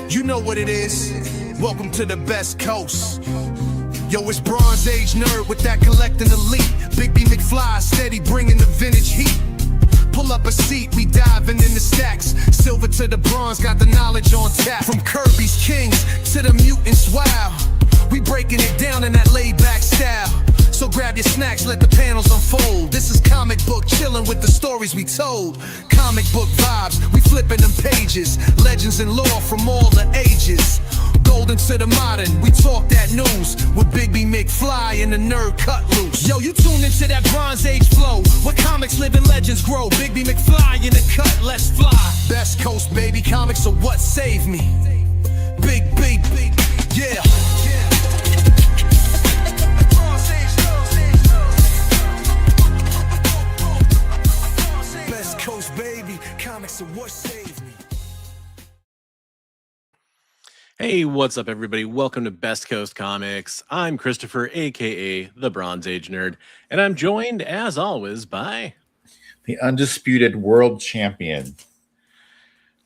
You know what it is. Welcome to the best coast. Yo, it's Bronze Age nerd with that collecting elite. Big B McFly steady bringing the vintage heat. Pull up a seat, we diving in the stacks. Silver to the bronze, got the knowledge on tap. From Kirby's Kings to the mutants, wow. We breaking it down in that laid back style. So grab your snacks, let the panels unfold. This is comic book chilling with the stories we told. Comic book vibes, we flipping them pages. Legends and lore from all the ages. Golden to the modern, we talk that news. With Big B McFly and the nerd cut loose. Yo, you tune into that Bronze Age flow. Where comics live and legends grow. Big B McFly in the cut, let's fly. Best coast, baby, comics are what saved me. Big B, yeah. Hey, what's up, everybody? Welcome to Best Coast Comics. I'm Christopher, aka the Bronze Age Nerd, and I'm joined, as always, by the undisputed world champion.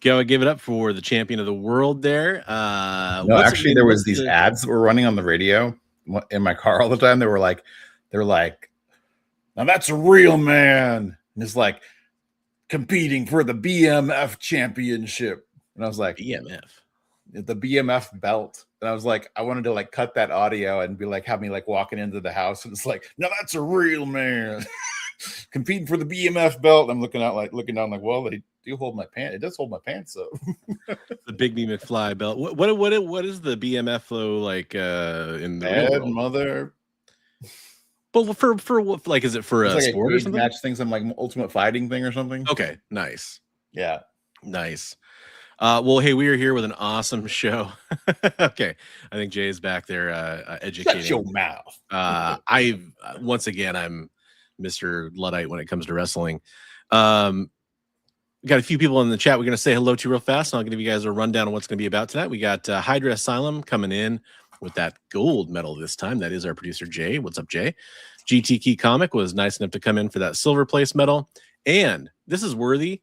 Go give it up for the champion of the world there. No, actually, there was these ads that were running on the radio in my car all the time. They were like, now that's a real man. And it's like competing for the BMF championship. And I was like, BMF. The BMF belt. And I was like, I wanted to like cut that audio and be like, have me like walking into the house. And it's like, now that's a real man competing for the BMF belt. And I'm looking down like, well, they do hold my pants. It does hold my pants up. The Big B McFly belt. What is the BMF though? Like in the bad mother. But for what, like, is it for a like sport or something? Match thing, some like ultimate fighting thing or something. Okay, nice. Yeah, nice. Well, hey, we are here with an awesome show. Okay, I think Jay is back there educating. Shut your mouth. Once again, I'm Mr. Luddite when it comes to wrestling. Got a few people in the chat we're going to say hello to real fast, and I'll give you guys a rundown on what's going to be about tonight. We got Hydra Asylum coming in with that gold medal this time. That is our producer, Jay. What's up, Jay? GT Key Comic was nice enough to come in for that silver place medal. And this is worthy.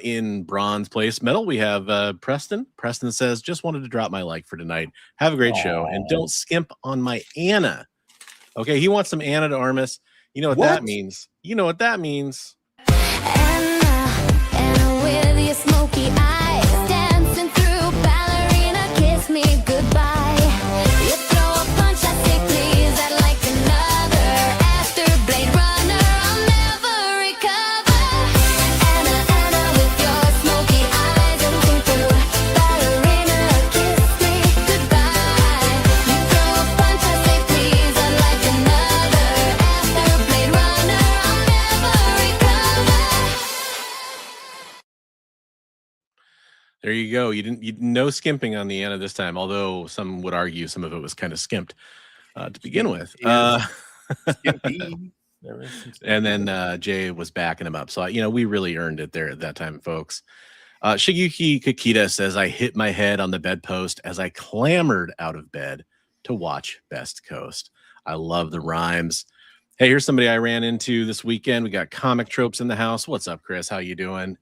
In bronze place medal, we have Preston. Preston says, just wanted to drop my like for tonight. Have a great show. And don't skimp on my Anna. Okay, he wants some Anna de Armas. You know what that means. You know what that means. Anna with your smoky eyes, dancing through ballerina, kiss me goodbye. You throw a punch, I say please, I'd like another. After Blade Runner, I'll never recover. Anna with your smoky eyes, dancing through ballerina, kiss me goodbye. You throw a punch, I say please, I'd like another. After Blade Runner, I'll never recover. There you go. You didn't no skimping on the Anna this time, although some would argue some of it was kind of skimped to begin with. And then Jay was backing him up. So, we really earned it there at that time, folks. Shigeki Kikita says, I hit my head on the bedpost as I clambered out of bed to watch Best Coast. I love the rhymes. Hey, here's somebody I ran into this weekend. We got Comic Tropes in the house. What's up, Chris? How you doing?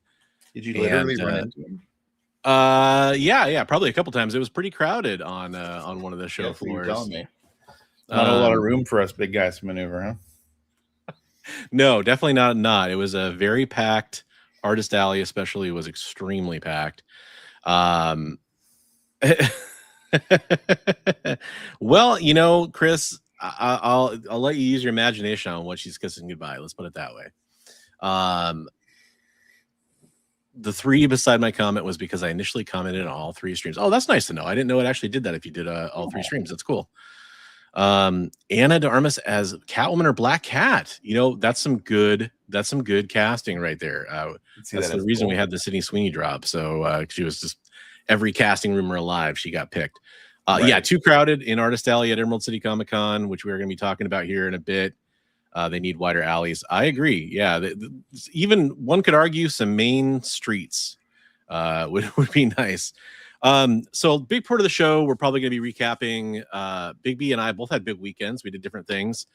Did you literally run into him? Yeah, probably a couple times. It was pretty crowded on one of the show floors. Telling me. Not a lot of room for us big guys to maneuver, huh? No, definitely not. It was a very packed. Artist Alley especially was extremely packed. Well, Chris, I'll let you use your imagination on what she's kissing goodbye. Let's put it that way. The 3 beside my comment was because I initially commented on all 3 streams. Oh, that's nice to know. I didn't know it actually did that if you did all 3 streams. That's cool. Anna de Armas as Catwoman or Black Cat. That's some good casting right there. That's the reason we had the Sydney Sweeney drop. So she was just every casting rumor alive. She got picked. Right. Yeah, too crowded in Artist Alley at Emerald City Comic Con, which we're going to be talking about here in a bit. They need wider alleys. I agree. Yeah, even one could argue some main streets would be nice. So big part of the show, we're probably going to be recapping. Big B and I both had big weekends. We did different things.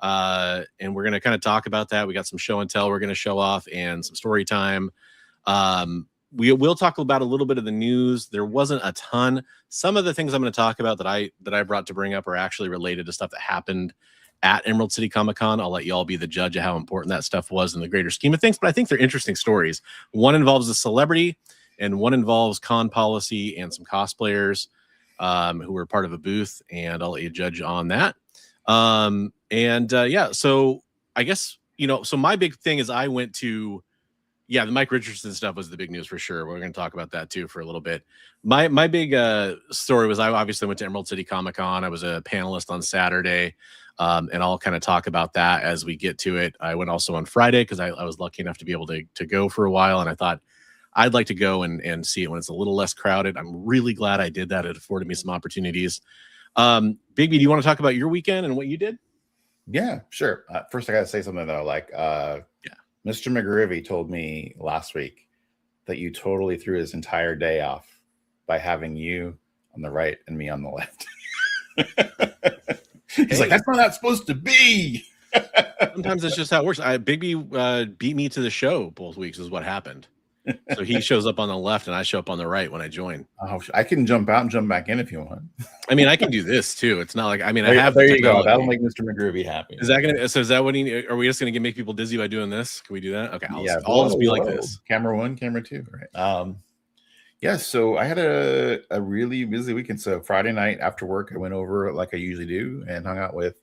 And we're going to kind of talk about that. We got some show and tell we're going to show off and some story time. we will talk about a little bit of the news. There wasn't a ton. Some of the things I'm going to talk about that I brought to bring up are actually related to stuff that happened at Emerald City Comic Con. I'll let y'all be the judge of how important that stuff was in the greater scheme of things, but I think they're interesting stories. One involves a celebrity, and one involves con policy and some cosplayers who were part of a booth, and I'll let you judge on that. Yeah, so I guess, so my big thing is I went to, the Mike Richardson stuff was the big news for sure. We're going to talk about that too for a little bit. My big story was I obviously went to Emerald City Comic Con. I was a panelist on Saturday, and I'll kind of talk about that as we get to it. I went also on Friday because I was lucky enough to be able to go for a while, and I thought I'd like to go and see it when it's a little less crowded. I'm really glad I did that. It afforded me some opportunities. Big B, do you want to talk about your weekend and what you did? Yeah, sure. First, I got to say something that I like. Mr. McGrivy told me last week that you totally threw his entire day off by having you on the right and me on the left. He's like, that's not how it's supposed to be. Sometimes it's just how it works. Big B beat me to the show both weeks is what happened. So he shows up on the left and I show up on the right when I join. Oh, I can jump out and jump back in if you want. I mean, I can do this too. It's not like, I mean, there, I have there you go. That'll make Mr. McGrivy happy. Is that gonna? So is that what are we just gonna make people dizzy by doing this? Can we do that? Okay, I'll just be like this. Camera 1, camera 2, right? Yeah. So I had a really busy weekend. So Friday night after work, I went over like I usually do and hung out with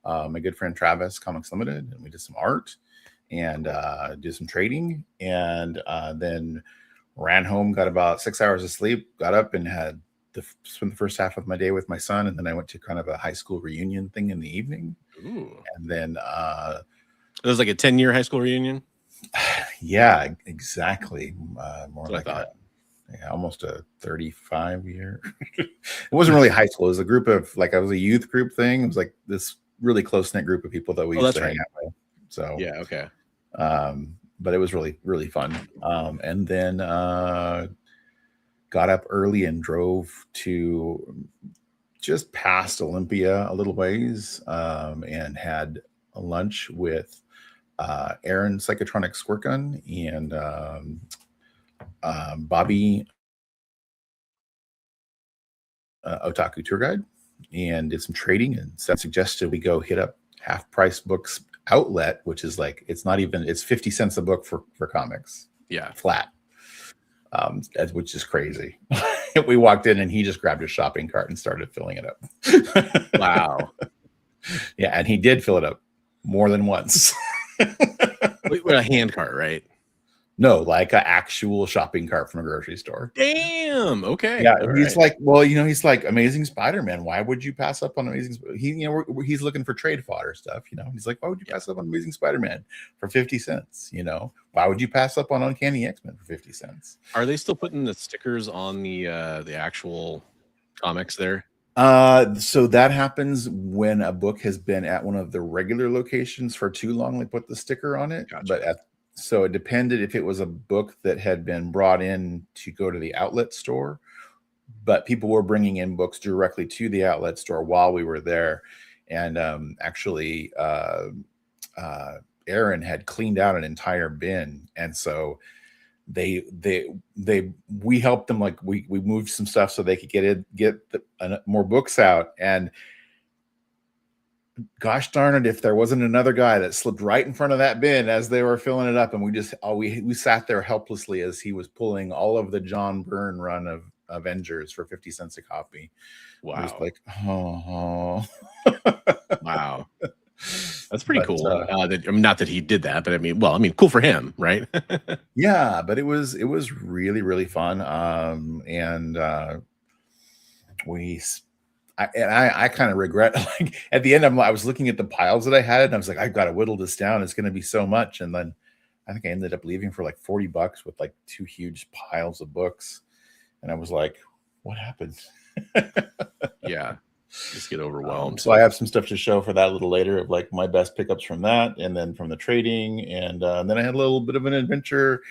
my good friend Travis, Comics Limited, and we did some art and did some trading, and then ran home, got about 6 hours of sleep, got up and had spent the first half of my day with my son, and then I went to kind of a high school reunion thing in the evening. Ooh. And then it was like a 10-year high school reunion. Yeah, exactly. More That's like almost a 35-year. It wasn't really high school. It was a group of I was a youth group thing. It was like this really close-knit group of people that we used to hang out with. So yeah, okay. But it was really, really fun. And then got up early and drove to just past Olympia a little ways, and had a lunch with Aaron Psychotronic Squirt Gun and Bobby Otaku Tour Guide, and did some trading, and suggested we go hit up Half Price Books outlet, which is it's 50 cents a book for comics. Yeah, flat. Which is crazy. We walked in and he just grabbed his shopping cart and started filling it up. Wow. Yeah, and he did fill it up more than once. Wait, a hand cart, right? No, like an actual shopping cart from a grocery store. Damn. Okay. Yeah, he's like, well, he's like Amazing Spider-Man. Why would you pass up on Amazing? He's looking for trade fodder stuff. He's like, why would you pass up on Amazing Spider-Man for 50 cents? Why would you pass up on Uncanny X-Men for 50 cents? Are they still putting the stickers on the actual comics there? So that happens when a book has been at one of the regular locations for too long. They put the sticker on it. Gotcha. But so it depended if it was a book that had been brought in to go to the outlet store, but people were bringing in books directly to the outlet store while we were there. And actually, Aaron had cleaned out an entire bin, and so we helped them. Like we moved some stuff so they could get more books out. And gosh darn it, if there wasn't another guy that slipped right in front of that bin as they were filling it up, and we sat there helplessly as he was pulling all of the John Byrne run of Avengers for 50 cents a copy. Wow. Just like, oh. Wow. That's pretty cool. Not that he did that, but cool for him, right? Yeah, but it was really, really fun. I kind of regret, like at the end, I was looking at the piles that I had, and I was like, I've got to whittle this down. It's going to be so much. And then I think I ended up leaving for like $40 with like 2 huge piles of books. And I was like, what happened? Yeah. Just get overwhelmed. So I have some stuff to show for that a little later of like my best pickups from that, and then from the trading. And then I had a little bit of an adventure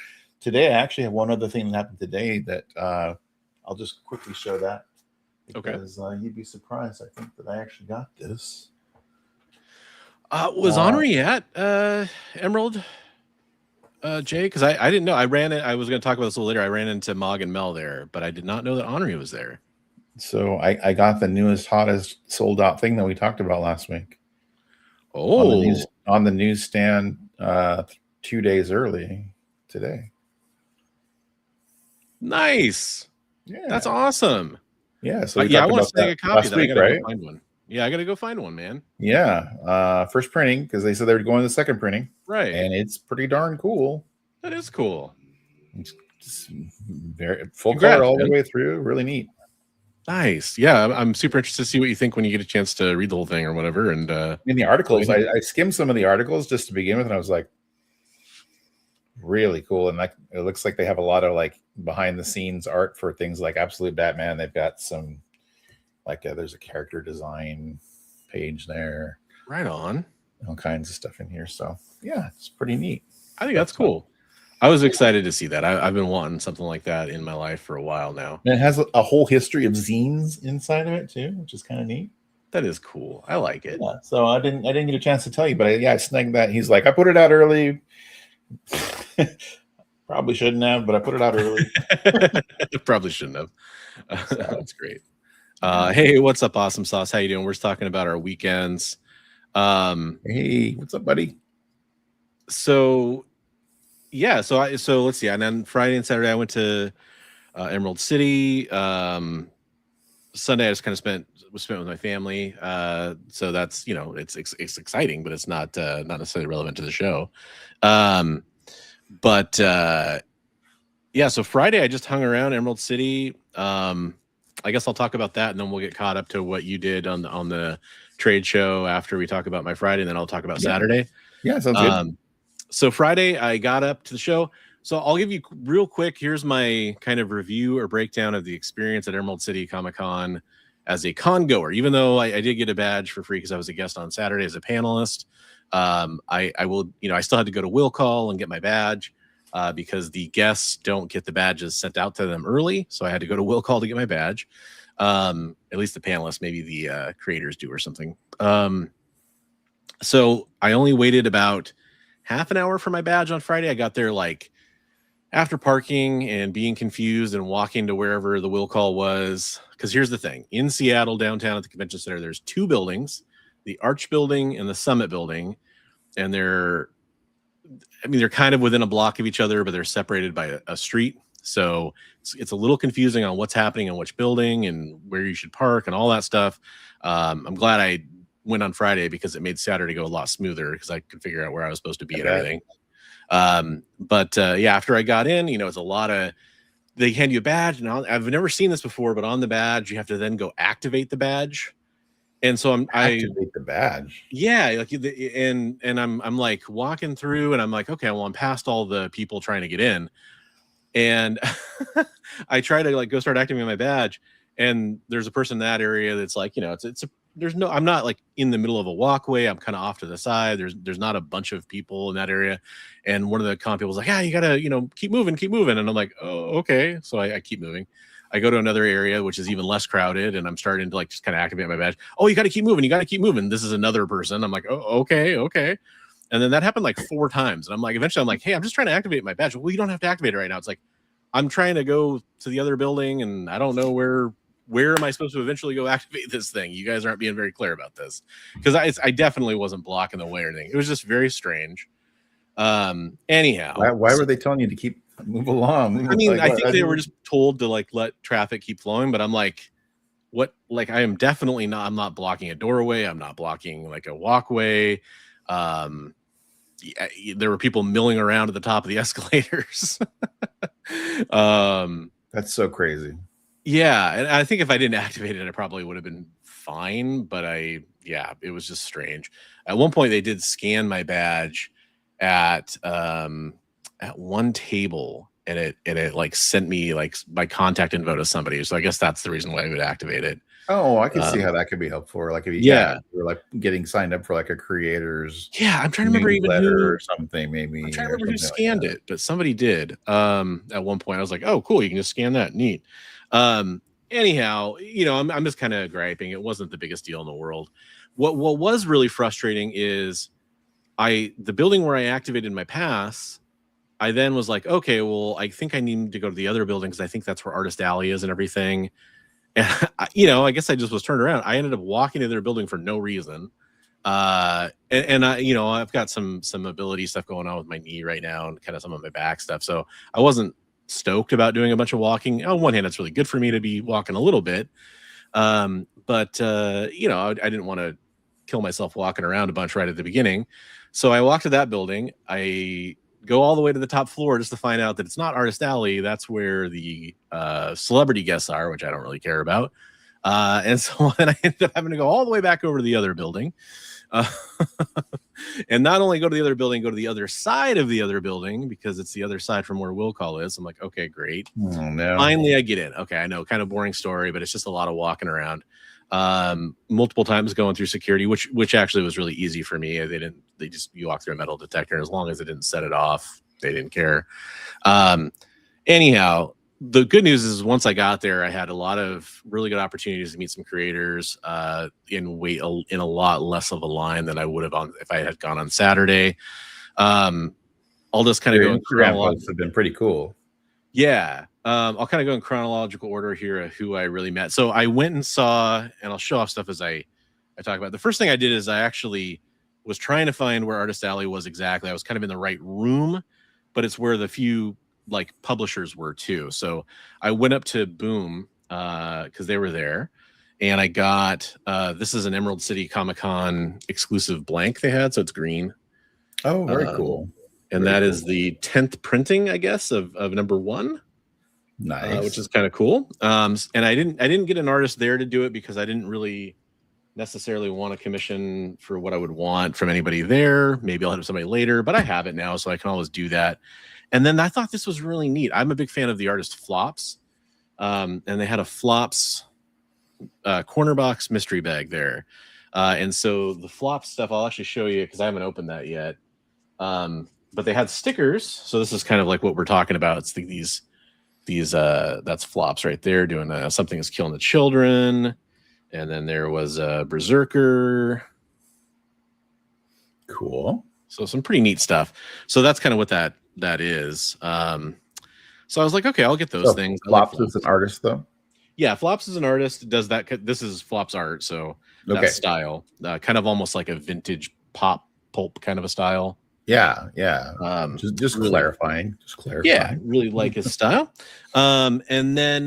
today. I actually have one other thing that happened today that I'll just quickly show that. Because you'd be surprised, I think, that I actually got this. Was Henri at Emerald? Jay? Because I didn't know. I was going to talk about this a little later. I ran into Mog and Mel there, but I did not know that Henri was there. So I got the newest, hottest sold out thing that we talked about last week. Oh, on the newsstand 2 days early today. Nice. Yeah, that's awesome. Yeah, so I want to snag a copy. Last week, I gotta right? go find one. Yeah, I gotta go find one, man. Yeah, first printing because they said they were going to the second printing, Right? And it's pretty darn cool. That is cool. It's very full Congrats, color all man. the way through. Really neat. Nice. Yeah, I'm super interested to see what you think when you get a chance to read the whole thing or whatever. And in the articles, I skimmed some of the articles just to begin with, and I was like, really cool. And like, it looks like they have a lot of like behind the scenes art for things like Absolute Batman. They've got some like there's a character design page there. Right on. All kinds of stuff in here. So yeah, it's pretty neat. I think that's cool. I was excited to see that. I've been wanting something like that in my life for a while now. And it has a whole history of zines inside of it too, which is kind of neat. That is cool. I like it. Yeah, so I didn't get a chance to tell you, but I snagged that. He's like, I put it out early. Probably shouldn't have, but I put it out early. Probably shouldn't have. That's great. Hey, what's up, Awesome Sauce? How you doing? We're just talking about our weekends. Hey, what's up, buddy? So yeah, so let's see. And then Friday and Saturday I went to Emerald City. Sunday I just kind of spent with my family. So that's, you know, it's exciting, but it's not necessarily relevant to the show. But yeah, so Friday I just hung around Emerald City. I guess I'll talk about that, and then we'll get caught up to what you did on the trade show after we talk about my Friday, and then I'll talk about Saturday. Yeah, sounds good. So Friday I got up to the show. So I'll give you real quick. Here's my kind of review or breakdown of the experience at Emerald City Comic Con as a con goer. Even though I did get a badge for free because I was a guest on Saturday as a panelist, I will, you know, I still had to go to will call and get my badge because the guests don't get the badges sent out to them early. So I had to go to will call to get my badge. At least the panelists, maybe the creators do or something. So I only waited about half an hour for my badge on Friday. I got there like after parking and being confused and walking to wherever the will call was. Because here's the thing. In Seattle, downtown at the convention center, there's two buildings, the Arch building and the Summit building. And they're kind of within a block of each other, but they're separated by a street. So it's a little confusing on what's happening in which building and where you should park and all that stuff. I'm glad I went on Friday because it made Saturday go a lot smoother because I could figure out where I was supposed to be and everything. But yeah, after I got in, you know, it's a lot of, they hand you a badge, and I've never seen this before, but on the badge, you have to then go activate the badge. And so activate the badge. Yeah, like and I'm like walking through, and I'm like, okay, well, I'm past all the people trying to get in, and I try to like go start activating my badge, and there's a person in that area that's like, you know, I'm not like in the middle of a walkway. I'm kind of off to the side. There's not a bunch of people in that area. And one of the con people was like, yeah, you gotta, you know, keep moving. And I'm like, oh, okay. So I keep moving. I go to another area, which is even less crowded. And I'm starting to like, just kind of activate my badge. Oh, you got to keep moving. This is another person. I'm like, oh, okay. And then that happened like 4 times. And I'm like, eventually I'm like, hey, I'm just trying to activate my badge. Well, you don't have to activate it right now. It's like, I'm trying to go to the other building and I don't know where am I supposed to eventually go activate this thing? You guys aren't being very clear about this, because I definitely wasn't blocking the way or anything. It was just very strange. Anyhow, why were they telling you to move along? I mean, I think they were just told to like let traffic keep flowing, but I'm like, what? Like, I am definitely not. I'm not blocking a doorway. I'm not blocking like a walkway. There were people milling around at the top of the escalators. That's so crazy. Yeah, and I think if I didn't activate it, I probably would have been fine. But it was just strange. At one point, they did scan my badge at one table, and it like sent me like my contact info to somebody. So I guess that's the reason why I would activate it. Oh, I can see how that could be helpful. Like if you're like getting signed up for like a creator's I'm trying to remember even who or something. Maybe I'm trying to remember who scanned it, but somebody did. At one point, I was like, oh, cool, you can just scan that. Neat. Anyhow, you know, I'm just kind of griping. It wasn't the biggest deal in the world. What was really frustrating is the building where I activated my pass, I then was like, okay, well, I think I need to go to the other building because I think that's where Artist Alley is and everything. And I guess I just was turned around. I ended up walking to their building for no reason. And I, I've got some mobility stuff going on with my knee right now and kind of some of my back stuff. So I wasn't stoked about doing a bunch of walking. On one hand, it's really good for me to be walking a little bit. But I didn't want to kill myself walking around a bunch right at the beginning. So I walked to that building. I go all the way to the top floor just to find out that it's not Artist Alley. That's where the celebrity guests are, which I don't really care about. And so then I ended up having to go all the way back over to the other building. And not only go to the other building, go to the other side of the other building because it's the other side from where Will Call is. I'm like, okay, great. Oh, no. Finally, I get in. Okay, I know, kind of boring story, but it's just a lot of walking around. Multiple times going through security, which actually was really easy for me. You walk through a metal detector, and as long as it didn't set it off, they didn't care. Anyhow, the good news is once I got there, I had a lot of really good opportunities to meet some creators in a lot less of a line than I would have if I had gone on Saturday. I'll just kind of go in chronological. Have been pretty cool. Yeah. I'll kind of go in chronological order here of who I really met. So I went and saw, and I'll show off stuff as I talk about it. The first thing I did is I actually was trying to find where Artist Alley was exactly. I was kind of in the right room, but it's where the few publishers were too. So I went up to Boom because they were there, and I got this is an Emerald City Comic-Con exclusive blank they had, so it's green. Oh, very cool. And that is the 10th printing, I guess, of number 1. Nice. Which is kind of cool. And I didn't get an artist there to do it because I didn't really necessarily want a commission for what I would want from anybody there. Maybe I'll have somebody later, but I have it now, so I can always do that. And then I thought this was really neat. I'm a big fan of the artist Flops. And they had a Flops corner box mystery bag there. And so the Flops stuff, I'll actually show you because I haven't opened that yet. But they had stickers. So this is kind of like what we're talking about. It's these that's Flops right there doing Something is Killing the Children. And then there was Berserker. Cool. So some pretty neat stuff. So that's kind of what that is. So I was like, okay, I'll get those things. Flops is an artist, though. Yeah, Flops is an artist. Does that? This is Flops art, so that style, kind of almost like a vintage pulp kind of a style. Yeah. Just really, clarifying. Yeah, really like his style. And then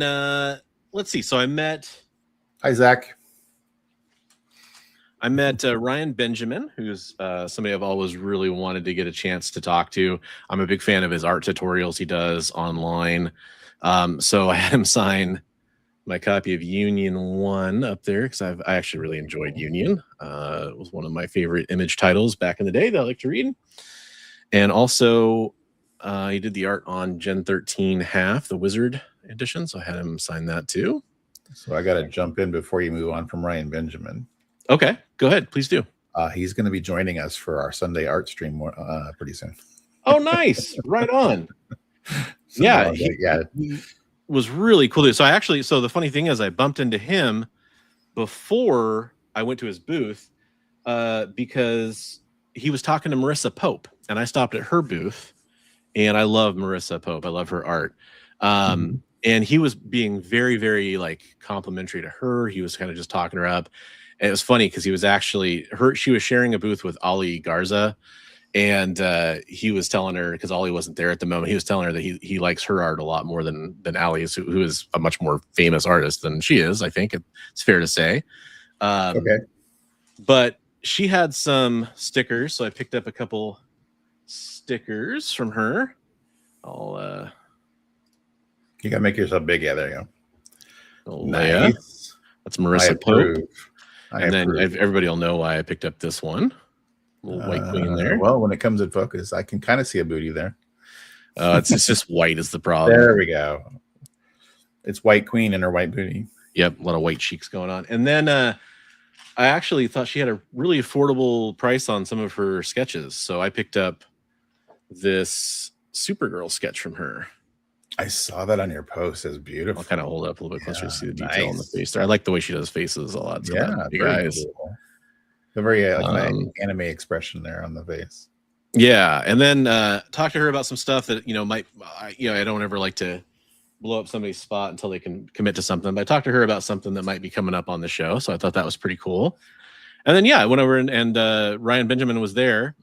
let's see. So I met. Hi, Zach. I met Ryan Benjamin, who's somebody I've always really wanted to get a chance to talk to. I'm a big fan of his art tutorials he does online. So I had him sign my copy of Union 1 up there because I actually really enjoyed Union. It was one of my favorite Image titles back in the day that I like to read. And also, he did the art on Gen 13 Half, the Wizard edition. So I had him sign that too. So I got to jump in before you move on from Ryan Benjamin. Okay, go ahead. Please do. He's going to be joining us for our Sunday art stream pretty soon. Oh, nice. Right on. He was really cool. So the funny thing is I bumped into him before I went to his booth because he was talking to Marissa Pope, and I stopped at her booth, and I love Marissa Pope. I love her art. And he was being very, very complimentary to her. He was kind of just talking her up. And it was funny because he was actually she was sharing a booth with Ali Garza, and he was telling her, because Ali wasn't there at the moment, he was telling her that he likes her art a lot more than Ali's, who is a much more famous artist than she is. I think it's fair to say. Okay. But she had some stickers, so I picked up a couple stickers from her. You gotta make yourself big. Yeah, there you go. Nice. That's Marissa Pope. And then everybody will know why I picked up this one. Little white queen there. Well, when it comes in focus, I can kind of see a booty there. It's just white is the problem. There we go. It's white queen and her white booty. Yep, a lot of white cheeks going on. And then I actually thought she had a really affordable price on some of her sketches. So I picked up this Supergirl sketch from her. I saw that on your post. It's beautiful. I'll kind of hold up a little bit closer to see the detail on the face there. I like the way she does faces a lot. Yeah, big eyes. Cool. The very anime expression there on the face. Yeah, and then talk to her about some stuff that might I don't ever like to blow up somebody's spot until they can commit to something. But I talked to her about something that might be coming up on the show, so I thought that was pretty cool. And then I went over and Ryan Benjamin was there.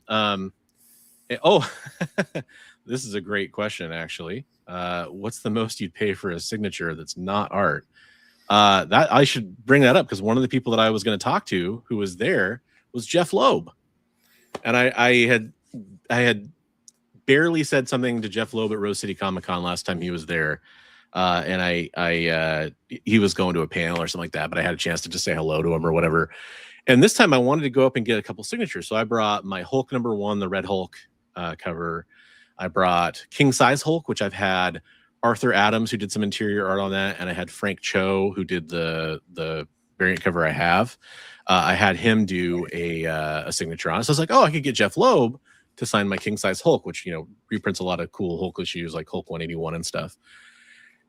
This is a great question, actually. What's the most you'd pay for a signature that's not art? That I should bring that up because one of the people that I was going to talk to who was there was Jeff Loeb, and I had barely said something to Jeff Loeb at Rose City Comic Con last time he was there, and he was going to a panel or something like that, but I had a chance to just say hello to him or whatever. And this time I wanted to go up and get a couple signatures, so I brought my Hulk #1, the Red Hulk cover. I brought King Size Hulk, which I've had Arthur Adams, who did some interior art on that, and I had Frank Cho, who did the variant cover I have. I had him do a signature on it. So I was like, oh, I could get Jeff Loeb to sign my King Size Hulk, which reprints a lot of cool Hulk issues like Hulk 181 and stuff.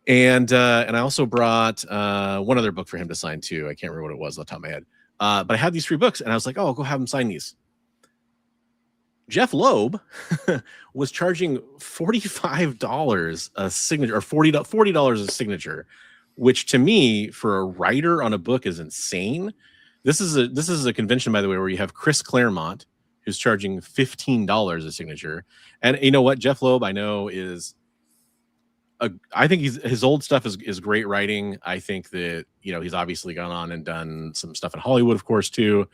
And I also brought one other book for him to sign too. I can't remember what it was off the top of my head. But I had these 3 books, and I was like, oh, I'll go have him sign these. Jeff Loeb was charging $45 a signature, or $40 a signature, which to me, for a writer on a book, is insane. This is a convention, by the way, where you have Chris Claremont, who's charging $15 a signature. And you know what? Jeff Loeb, I know, I think his old stuff is great writing. I think that he's obviously gone on and done some stuff in Hollywood, of course, too.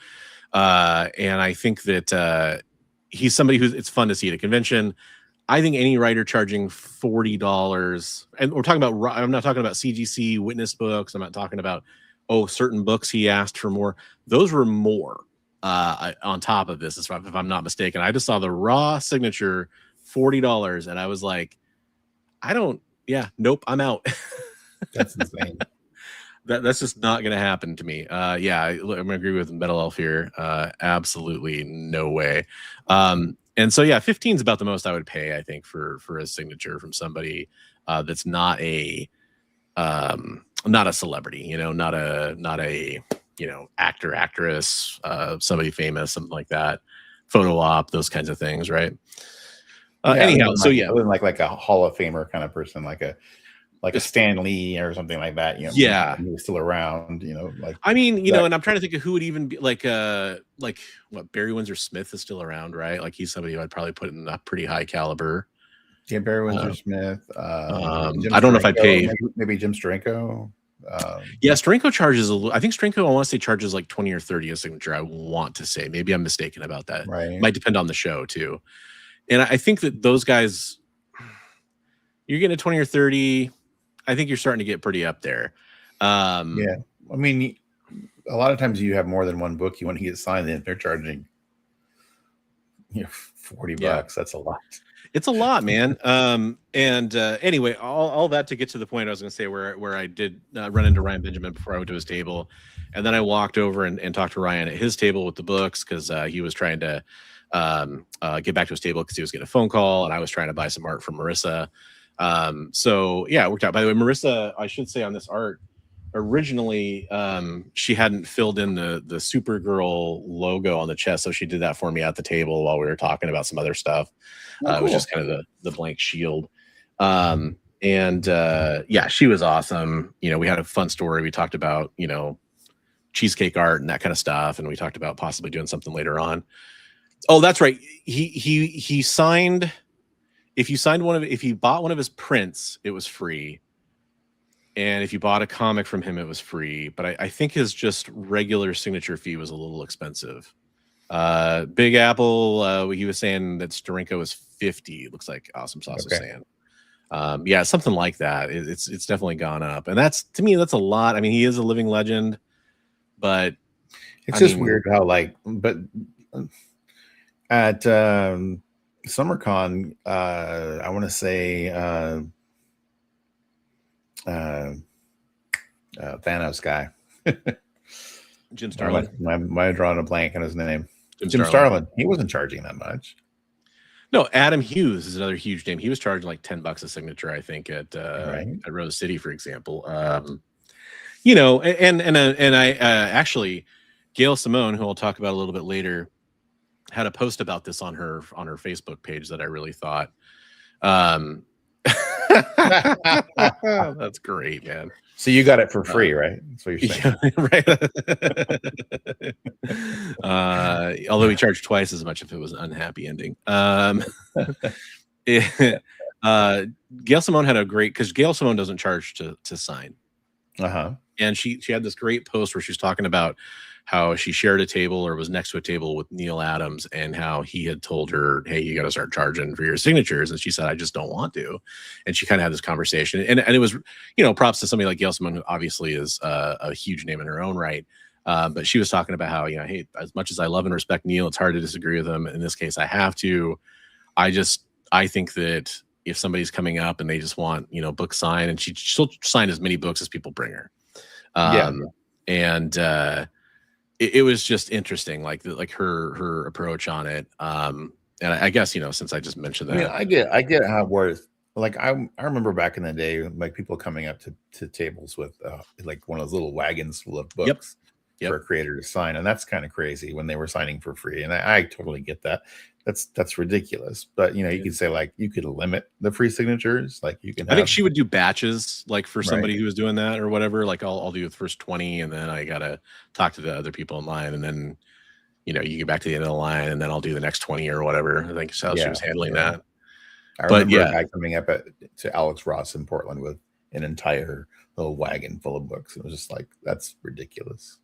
And I think that he's somebody it's fun to see at a convention. I think any writer charging $40, and I'm not talking about CGC witness books. I'm not talking about certain books he asked for more. Those were more on top of this, if I'm not mistaken. I just saw the raw signature $40, and I was like, nope, I'm out. That's insane. That's just not going to happen to me. I'm going to agree with Metal Elf here. Absolutely no way. And so 15 is about the most I would pay, I think, for a signature from somebody that's not a celebrity, not a actor, actress, somebody famous, something like that, photo op, those kinds of things, right? Anyhow, I wouldn't like a Hall of Famer kind of person, like a Stan Lee or something like that. He was still around. And I'm trying to think of who would even be like what Barry Windsor Smith is still around, right? Like he's somebody who I'd probably put in a pretty high caliber. Yeah, Barry Windsor Smith. I don't know if I'd pay maybe Jim Steranko. Steranko charges I think Steranko, I want to say, charges like 20 or 30 a signature. I want to say, maybe I'm mistaken about that. Right. Might depend on the show too. And I think that those guys, you're getting a 20 or 30. I think you're starting to get pretty up there. I mean, a lot of times you have more than one book you want to get signed in. They're charging $40. That's a lot. It's a lot, man. Anyway, all that to get to the point I was going to say where I did run into Ryan Benjamin before I went to his table. And then I walked over and talked to Ryan at his table with the books because he was trying to get back to his table because he was getting a phone call, and I was trying to buy some art from Marissa. It worked out. By the way, Marissa, I should say on this art, originally she hadn't filled in the Supergirl logo on the chest, so she did that for me at the table while we were talking about some other stuff. It was just kind of the blank shield. She was awesome. We had a fun story. We talked about cheesecake art and that kind of stuff, and we talked about possibly doing something later on. Oh, that's right. He signed. If you bought one of his prints, it was free. And if you bought a comic from him, it was free. But I think his just regular signature fee was a little expensive. Big Apple, he was saying that Steranko was $50. It looks like Awesome Sauce was saying. Something like that. It's definitely gone up. And to me, that's a lot. I mean, he is a living legend, but it's just weird how at SummerCon, I want to say Thanos guy. Jim Starlin. Might drawing a blank on his name. Jim Starlin. He wasn't charging that much. No, Adam Hughes is another huge name. He was charging like $10 a signature, I think, at Rose City, for example. And I actually, Gail Simone, who I'll talk about a little bit later, had a post about this on her Facebook page that I really thought, that's great, man. So you got it for free, right? That's what you're saying. Yeah, right. Although he charged twice as much if it was an unhappy ending. Gail Simone had a great, because Gail Simone doesn't charge to sign. And she had this great post where she's talking about how she shared a table or was next to a table with Neil Adams, and how he had told her, hey, you got to start charging for your signatures. And she said, I just don't want to. And she kind of had this conversation. And it was, props to somebody like Gail Simone, who obviously is a huge name in her own right. But she was talking about how, hey, as much as I love and respect Neil, it's hard to disagree with him. In this case, I have to. I think that if somebody's coming up and they just want, book sign, and she'll sign as many books as people bring her. And it was just interesting, like her approach on it. And I guess, since I just mentioned that, I mean, I get how worth, like, I remember back in the day, like people coming up to tables with like one of those little wagons full of books for a creator to sign. And that's kind of crazy when they were signing for free. And I totally get that. That's ridiculous. But you could say, like, you could limit the free signatures. Like, you can I think she would do batches, like for somebody who was doing that or whatever. Like, I'll do the first 20, and then I gotta talk to the other people in line, and then you get back to the end of the line, and then I'll do the next 20 or whatever. I think so. She was handling that. I remember a guy coming up to Alex Ross in Portland with an entire little wagon full of books. It was just like, that's ridiculous.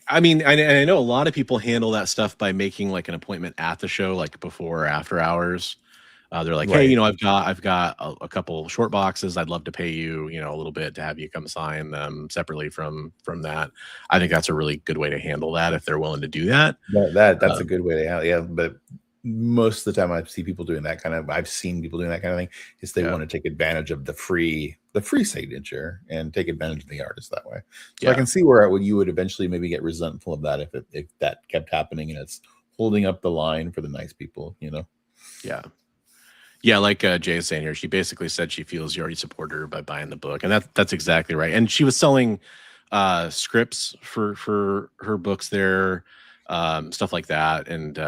I know a lot of people handle that stuff by making like an appointment at the show, like before or after hours. They're like, hey, I've got a couple short boxes. I'd love to pay you, a little bit to have you come sign them separately from that. I think that's a really good way to handle that if they're willing to do that. That's a good way to handle. Yeah, but most of the time I've seen people doing that kind of thing is they want to take advantage of the free signature and take advantage of the artist that way. So I can see where you would eventually maybe get resentful of that if that kept happening and it's holding up the line for the nice people, Yeah, like Jay is saying here, she basically said she feels you already support her by buying the book, and that's exactly right. And she was selling scripts for her books there, stuff like that. And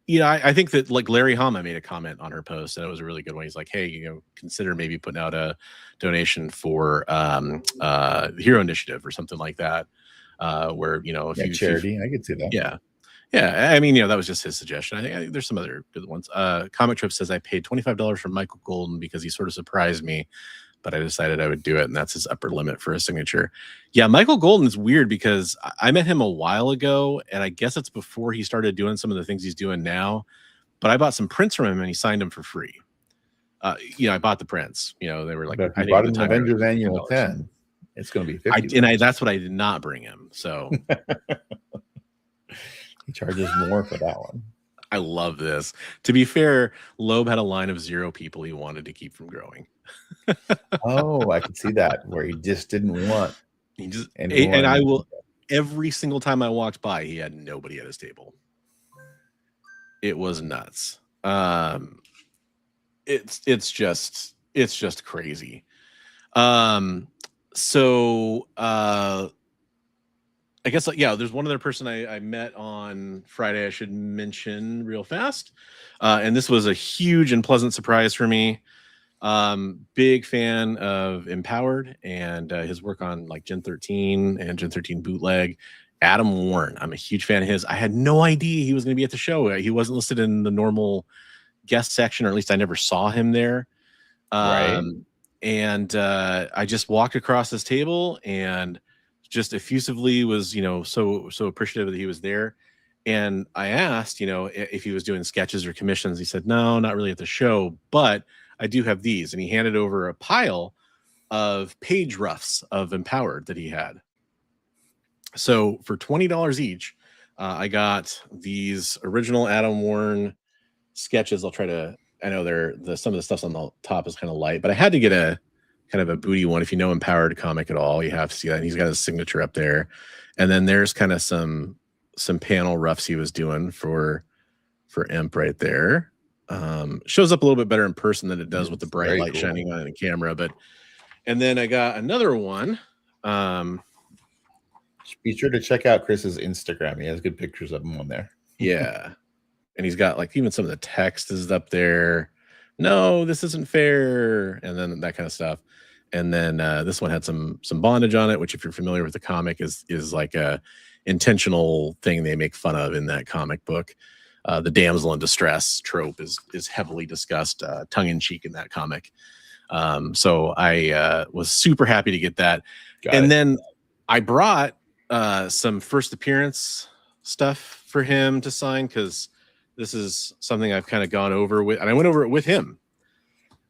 I think that, like, Larry Hama made a comment on her post, and it was a really good one. He's like, hey, consider maybe putting out a donation for the Hero Initiative or something like that, where if charity, I could see that. Yeah, I mean, that was just his suggestion. I think there's some other good ones. Comic Trip says, I paid $25 for Michael Golden because he sort of surprised me, but I decided I would do it, and that's his upper limit for a signature. Yeah, Michael Golden is weird because I met him a while ago, and I guess it's before he started doing some of the things he's doing now, but I bought some prints from him, and he signed them for free. I bought the prints. They were like, I bought an Avengers Annual 10. It's going to be $50. That's what I did not bring him, so... He charges more for that one. I love this. To be fair, Loeb had a line of 0 people he wanted to keep from growing. Oh, I could see that, where he just didn't want. And I will, every single time I walked by, he had nobody at his table. It was nuts. It's just crazy. I guess, there's one other person I met on Friday I should mention real fast. And this was a huge and pleasant surprise for me. Big fan of Empowered and his work on like Gen 13 and Gen 13 Bootleg. Adam Warren, I'm a huge fan of his. I had no idea he was going to be at the show. He wasn't listed in the normal guest section, or at least I never saw him there. And I just walked across this table and just effusively was, so appreciative that he was there. And I asked, if he was doing sketches or commissions. He said, no, not really at the show, but I do have these. And he handed over a pile of page roughs of Empowered that he had. So for $20 each, I got these original Adam Warren sketches. I know some of the stuff's on the top is kind of light, but I had to get a kind of a booty one. If you know Empowered comic at all, you have to see that. And he's got his signature up there. And then there's kind of some panel roughs he was doing for Imp right there. Shows up a little bit better in person than it does with the bright light shining on the camera. And then I got another one. Be sure to check out Chris's Instagram. He has good pictures of him on there. Yeah. And he's got like even some of the text is up there. No, this isn't fair. And then that kind of stuff. And then this one had some bondage on it, which if you're familiar with the comic is like a intentional thing they make fun of in that comic book. The damsel in distress trope is heavily discussed tongue in cheek in that comic. So I was super happy to get that. Then I brought some first appearance stuff for him to sign because this is something I've kind of gone over with, and I went over it with him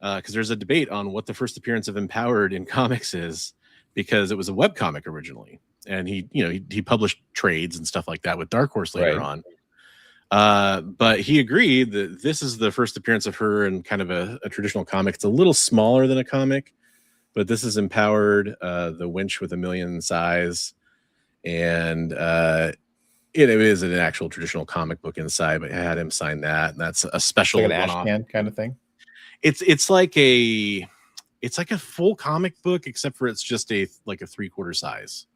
because there's a debate on what the first appearance of Empowered in comics is, because it was a webcomic originally, and he published trades and stuff like that with Dark Horse later on. But he agreed that this is the first appearance of her in kind of a traditional comic. It's a little smaller than a comic, but this is Empowered, the winch with a million size, and it is an actual traditional comic book inside. But I had him sign that, and that's a special like an Ashcan kind of thing. It's like a full comic book, except for it's just a 3/4 size.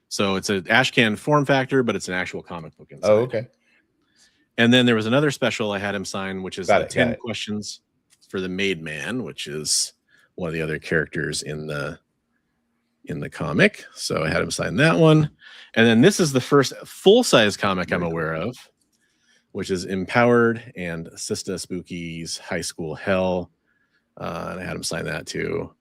So it's an Ashcan form factor, but it's an actual comic book inside. Oh, okay. And then there was another special I had him sign, which is 10 questions for the Made Man, which is one of the other characters in the comic. So I had him sign that one. And then this is the first full-size comic I'm aware of, which is Empowered and Sista Spooky's High School Hell. And I had him sign that too.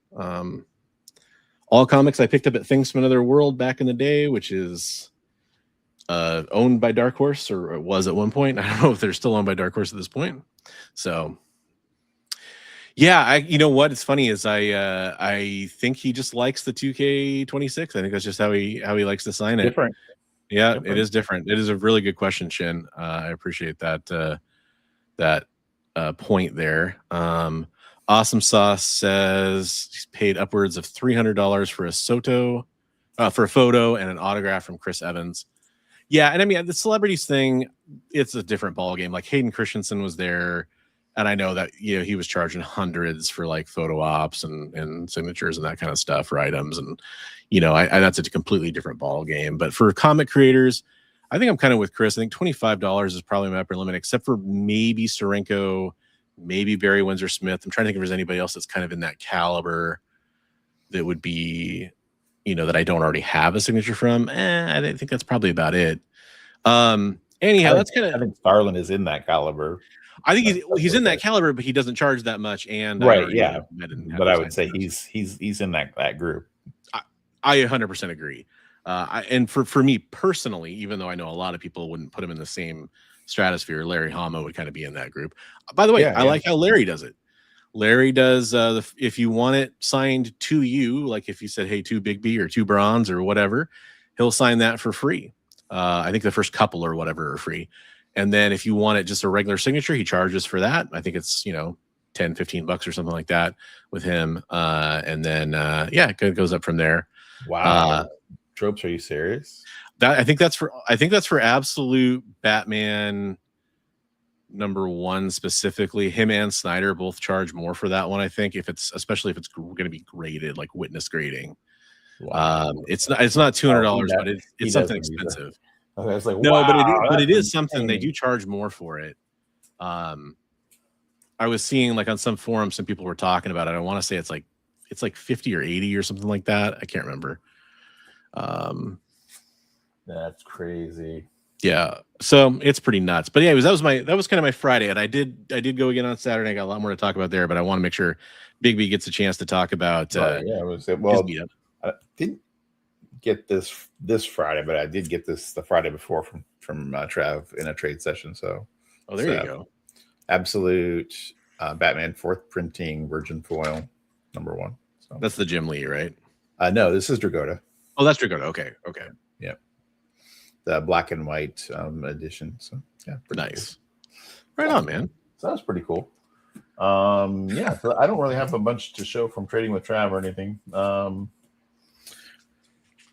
All comics I picked up at Things from Another World back in the day, which is owned by Dark Horse, or it was at one point. I don't know if they're still owned by Dark Horse at this point. So yeah, you know what? It's funny is I think he just likes the 2K26. I think that's just how he likes to sign it. Different. Yeah, it is different. It is a really good question, Shin. I appreciate that point there. Awesome Sauce says he's paid upwards of $300 for a photo and an autograph from Chris Evans. Yeah, and I mean the celebrities thing, it's a different ball game. Like Hayden Christensen was there, and I know that he was charging hundreds for like photo ops and signatures and that kind of stuff for items, and that's a completely different ball game. But for comic creators, I think I'm kind of with Chris. I think $25 is probably my upper limit, except for maybe Steranko, maybe Barry Windsor Smith. I'm trying to think if there's anybody else that's kind of in that caliber that would be, that I don't already have a signature from. I think that's probably about it. Anyhow, that's kind of. I think Starlin is in that caliber. I think he's in that caliber, but he doesn't charge that much. And right, yeah. But I would say he's in that group. I 100% agree. And for me personally, even though I know a lot of people wouldn't put him in the same stratosphere, Larry Hama would kind of be in that group. By the way, I like how Larry does it. Larry does if you want it signed to you, like if you said, hey, 2 Big B or 2 Bronze or whatever, he'll sign that for free. I think the first couple or whatever are free. And then if you want it just a regular signature, he charges for that. I think it's, $10-15 or something like that with him. And then it goes up from there. Wow. Tropes, are you serious? I think that's for Absolute Batman #1 specifically. Him and Snyder both charge more for that one. I think especially if it's going to be graded, like witness grading. Wow. It's not $200, but it's something expensive. Okay, it's like no, wow, but it is something. They do charge more for it. I was seeing like on some forums, some people were talking about it. I want to say it's like 50 or 80 or something like that. I can't remember. That's crazy. Yeah, so it's pretty nuts. But anyways, that was kind of my Friday, and I did go again on Saturday. I got a lot more to talk about there, but I want to make sure Big B gets a chance to talk about. I didn't get this Friday, but I did get this the Friday before from Trav in a trade session. So, there you go. Absolute Batman 4th printing Virgin Foil #1. So that's the Jim Lee, right? No, this is Dragotta. Oh, that's Dragotta. Okay. Yeah. The black and white edition. So yeah, nice. Cool. Right on, man. So that was pretty cool. Yeah, so I don't really have a bunch to show from trading with Trav or anything.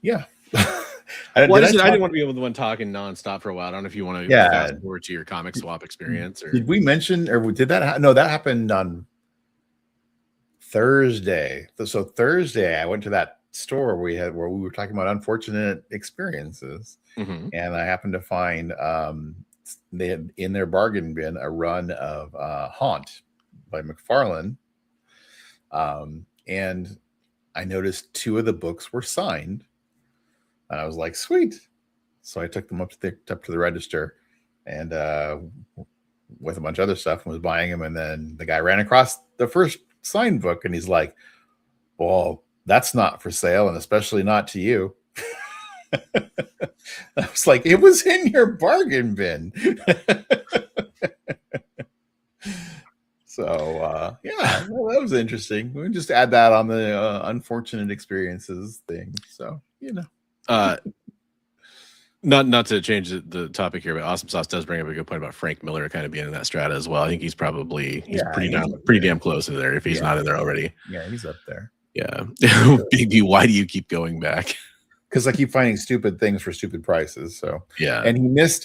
Yeah. I didn't want to be able to one talking nonstop for a while. I don't know if you want to fast forward to your comic swap experience. Or did we mention, or did that? No, that happened on Thursday. So Thursday, I went to that store where we were talking about unfortunate experiences, and I happened to find they had in their bargain bin a run of Haunt by McFarlane. And I noticed 2 of the books were signed. And I was like, sweet. So I took them up to the register and with a bunch of other stuff and was buying them. And then the guy ran across the first signed book and he's like, well, that's not for sale, and especially not to you. I was like, it was in your bargain bin. So yeah, well, that was interesting. We just add that on the unfortunate experiences thing. So, you know, not to change the topic here, but Awesome Sauce does bring up a good point about Frank Miller kind of being in that strata as well. I think he's pretty damn close in there if he's not in there already. Yeah, he's up there. Yeah. Big B, why do you keep going back? Because I keep finding stupid things for stupid prices. So yeah, and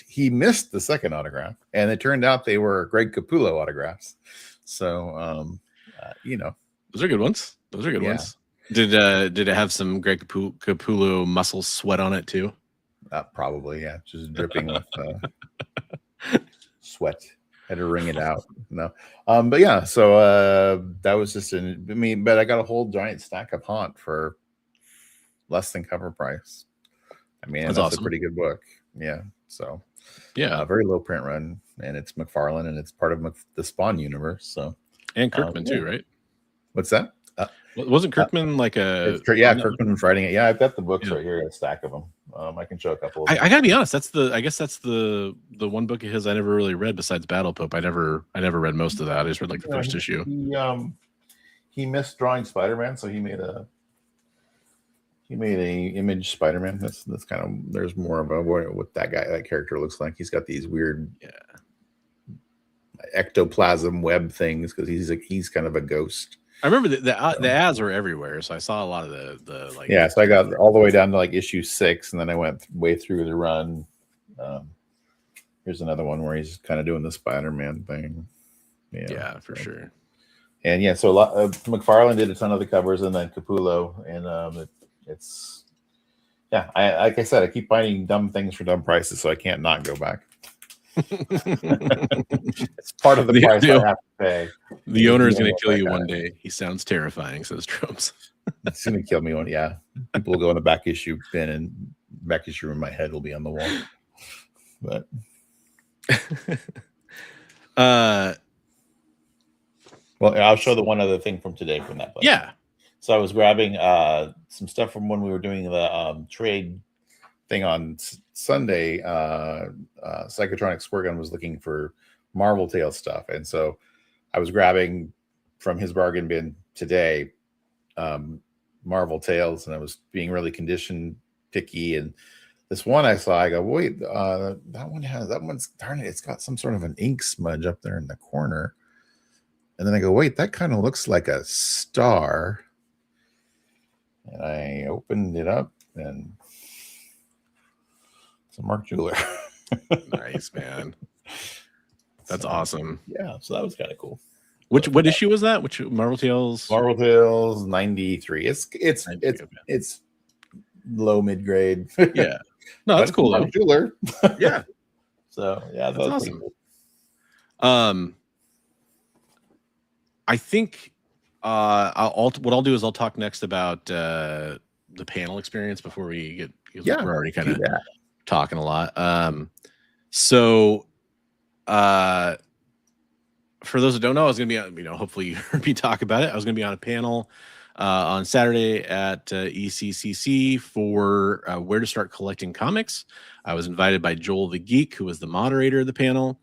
he missed the second autograph, and it turned out they were Greg Capullo autographs. So you know, those are good ones. Those are good ones. Did it have some Greg Capullo muscle sweat on it too? Probably, yeah, just dripping with sweat. Had to wring it out. No, but yeah. So that was just but I got a whole giant stack of Haunt for less than cover price. I mean, that's awesome. A pretty good book. Yeah. So yeah, very low print run, and it's McFarlane, and it's part of the Spawn universe. So and Kirkman too, right? What's that? Wasn't Kirkman like a? Kirkman was writing it. Yeah, I've got the books right here, a stack of them. I can show a couple of them. I gotta be honest. I guess that's the one book of his I never really read besides Battle Pope. I never read most of that. I just read like the first issue. He missed drawing Spider-Man, so he made a image Spider-Man. That's kind of, there's more of what that character looks like. He's got these weird ectoplasm web things because he's kind of a ghost. I remember the ads were everywhere, so I saw a lot of the like. Yeah, so I got all the way down to like issue 6, and then I went way through the run. Here's another one where he's kind of doing the Spider-Man thing. Yeah, for sure. And yeah, so McFarlane did a ton of the covers, and then Capullo, and it's like I said, I keep finding dumb things for dumb prices, so I can't not go back. It's part of the price I have to pay. The owner is going to kill you one day. He sounds terrifying, says Trumps. It's going to kill me one. Yeah, people will go in the back issue bin, and back issue in my head will be on the wall. But well, I'll show the one other thing from today from that book. Yeah. So I was grabbing some stuff from when we were doing the trade thing on Sunday. Psychotronic Squirt Gun was looking for Marvel Tales stuff, and so I was grabbing from his bargain bin today Marvel Tales, and I was being really condition picky. And this one I saw, I go, wait, that one's darn it, it's got some sort of an ink smudge up there in the corner. And then I go, wait, that kind of looks like a star. And I opened it up, and it's a Mark Jeweler. Nice, man. That's awesome. Yeah, so that was kind of cool. What issue was that? Which Marvel Tales? Marvel Tales 93. It's low mid grade. Yeah. No, that's cool though. Jeweler. Yeah. So yeah, that's awesome. Cool. I think what I'll do is I'll talk next about the panel experience before we get. We're already kind of talking a lot. So for those who don't know, I was going to be, hopefully you heard me talk about it. I was going to be on a panel on Saturday at ECCC for where to start collecting comics. I was invited by Joel the Geek, who was the moderator of the panel.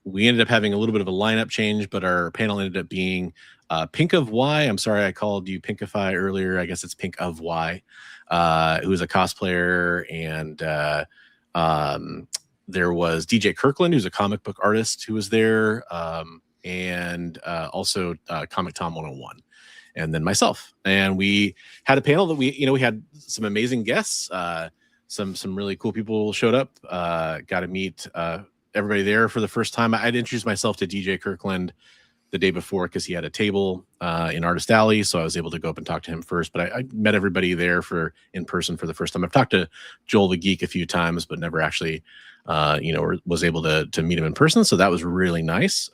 We ended up having a little bit of a lineup change, but our panel ended up being Pink of Y. I'm sorry I called you Pinkify earlier. I guess it's Pink of Y, who is a cosplayer, and there was DJ Kirkland, who's a comic book artist, who was there, and also Comic Tom 101, and then myself. And we had a panel that we had some amazing guests. Some really cool people showed up. Got to meet everybody there for the first time. I'd introduced myself to DJ Kirkland the day before because he had a table in Artist Alley, so I was able to go up and talk to him first. But I met everybody there in person for the first time. I've talked to Joel the Geek a few times, but never actually was able to meet him in person. So that was really nice.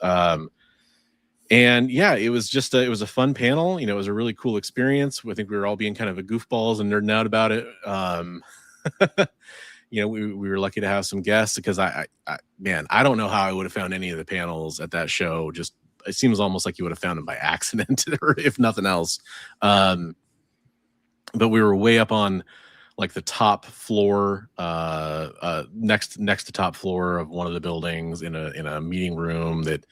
And yeah, it was just it was a fun panel. It was a really cool experience. I think we were all being kind of a goofballs and nerding out about it. We were lucky to have some guests because I don't know how I would have found any of the panels at that show. Just it seems almost like you would have found them by accident, or if nothing else. But we were way up on like the top floor, next to top floor of one of the buildings in a meeting room that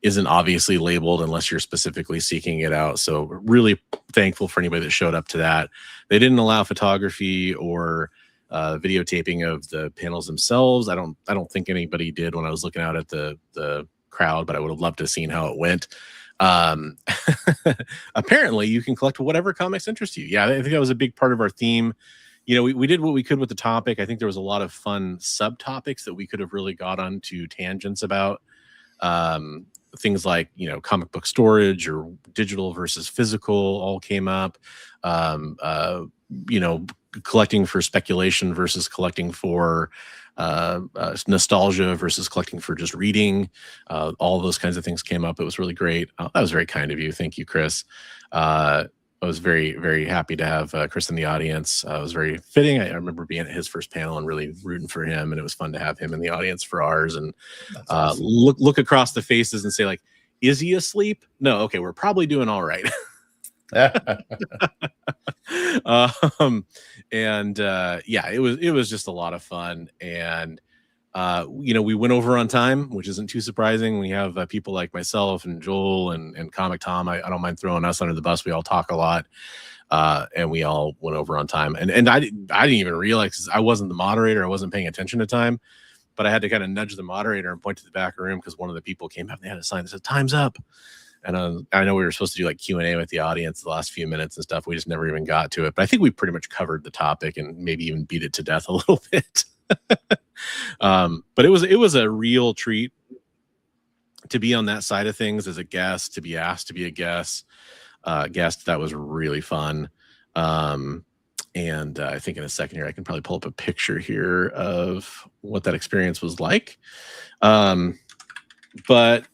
isn't obviously labeled unless you're specifically seeking it out. So really thankful for anybody that showed up to that. They didn't allow photography or videotaping of the panels themselves. I don't think anybody did when I was looking out at the crowd, but I would have loved to have seen how it went. Apparently you can collect whatever comics interest you. Yeah, I think that was a big part of our theme. We did what we could with the topic. I think there was a lot of fun subtopics that we could have really got onto tangents about. Things like, comic book storage or digital versus physical all came up. Collecting for speculation versus collecting for nostalgia versus collecting for just reading. All those kinds of things came up. It was really great. That was very kind of you. Thank you, Chris. I was very, very happy to have Chris in the audience. It was very fitting. I remember being at his first panel and really rooting for him, and it was fun to have him in the audience for ours and awesome. look across the faces and say, like, is he asleep? No, okay, we're probably doing all right. It was just a lot of fun, and we went over on time, which isn't too surprising. We have people like myself and Joel and Comic Tom. I don't mind throwing us under the bus. We all talk a lot, and we all went over on time. And I didn't even realize I wasn't the moderator. I wasn't paying attention to time, but I had to kind of nudge the moderator and point to the back of the room because one of the people came up and they had a sign that said "Time's up." And I know we were supposed to do like Q&A with the audience the last few minutes and stuff. We just never even got to it. But I think we pretty much covered the topic and maybe even beat it to death a little bit. But it was a real treat to be on that side of things as a guest, to be asked to be a guest. That was really fun. And I think in a second here, I can probably pull up a picture here of what that experience was like. But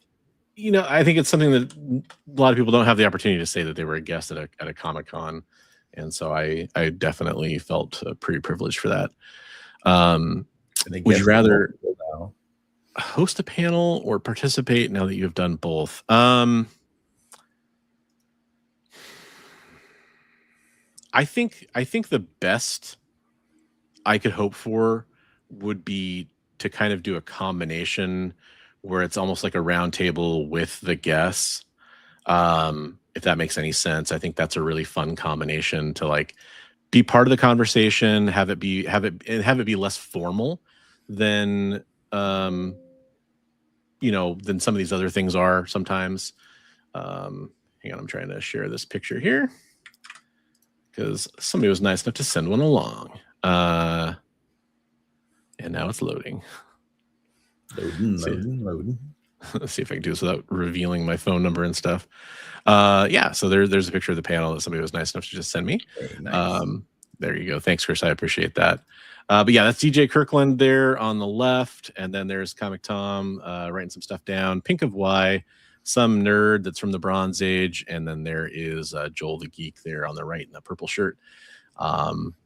I think it's something that a lot of people don't have the opportunity to say that they were a guest at a Comic-Con. And so I definitely felt pretty privileged for that. Would you rather host a panel or participate now that you've done both? I think the best I could hope for would be to kind of do a combination where it's almost like a round table with the guests. If that makes any sense. I think that's a really fun combination to like be part of the conversation, have it be less formal than than some of these other things are sometimes. Hang on, I'm trying to share this picture here because somebody was nice enough to send one along. And now it's loading. Loading. Let's see if I can do this without revealing my phone number and stuff. So there's a picture of the panel that somebody was nice enough to just send me. Nice. There you go. Thanks, Chris. I appreciate that. But yeah, that's DJ Kirkland there on the left. And then there's Comic Tom writing some stuff down. Pink of Y, some nerd that's from the Bronze Age. And then there is Joel the Geek there on the right in the purple shirt.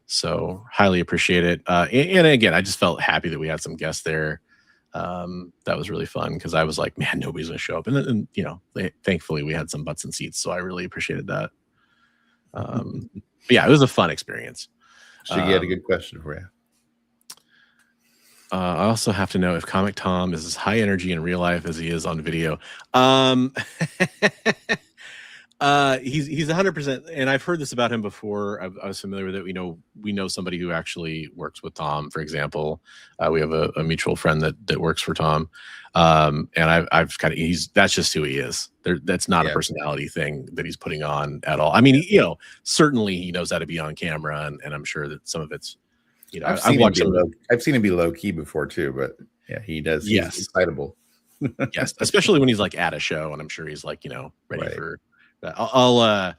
So highly appreciate it. And again, I just felt happy that we had some guests there. That was really fun because I was like, man, nobody's gonna show up, and thankfully we had some butts and seats, so I really appreciated that. Yeah, it was a fun experience. Shiggy had a good question for you. I also have to know if Comic Tom is as high energy in real life as he is on video. He's 100%, and I've heard this about him before. I was familiar with it. We know somebody who actually works with Tom, for example. We have a mutual friend that works for Tom, and I've kind of that's just who he is. That's not a personality thing that he's putting on at all. I mean, certainly he knows how to be on camera, and I'm sure that some of it's, I've seen him be low key before too, but yeah, he does. Yes, he's excitable. Yes, especially when he's like at a show, and I'm sure he's like ready for. I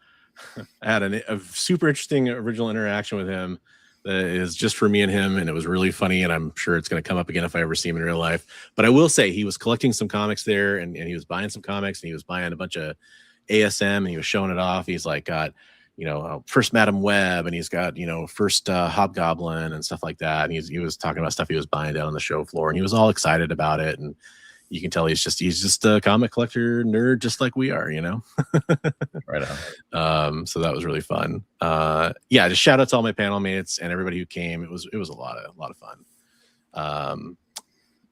had a super interesting original interaction with him that is just for me and him, and it was really funny, and I'm sure it's going to come up again if I ever see him in real life. But I will say he was collecting some comics there, and he was buying some comics, and he was buying a bunch of ASM, and he was showing it off. He's like got, first Madam Web, and he's got, first Hobgoblin and stuff like that. And he was talking about stuff he was buying down on the show floor, and he was all excited about it. And you can tell he's just a comic collector nerd, just like we are, Right on. So that was really fun. Just shout out to all my panel mates and everybody who came. It was a lot of fun.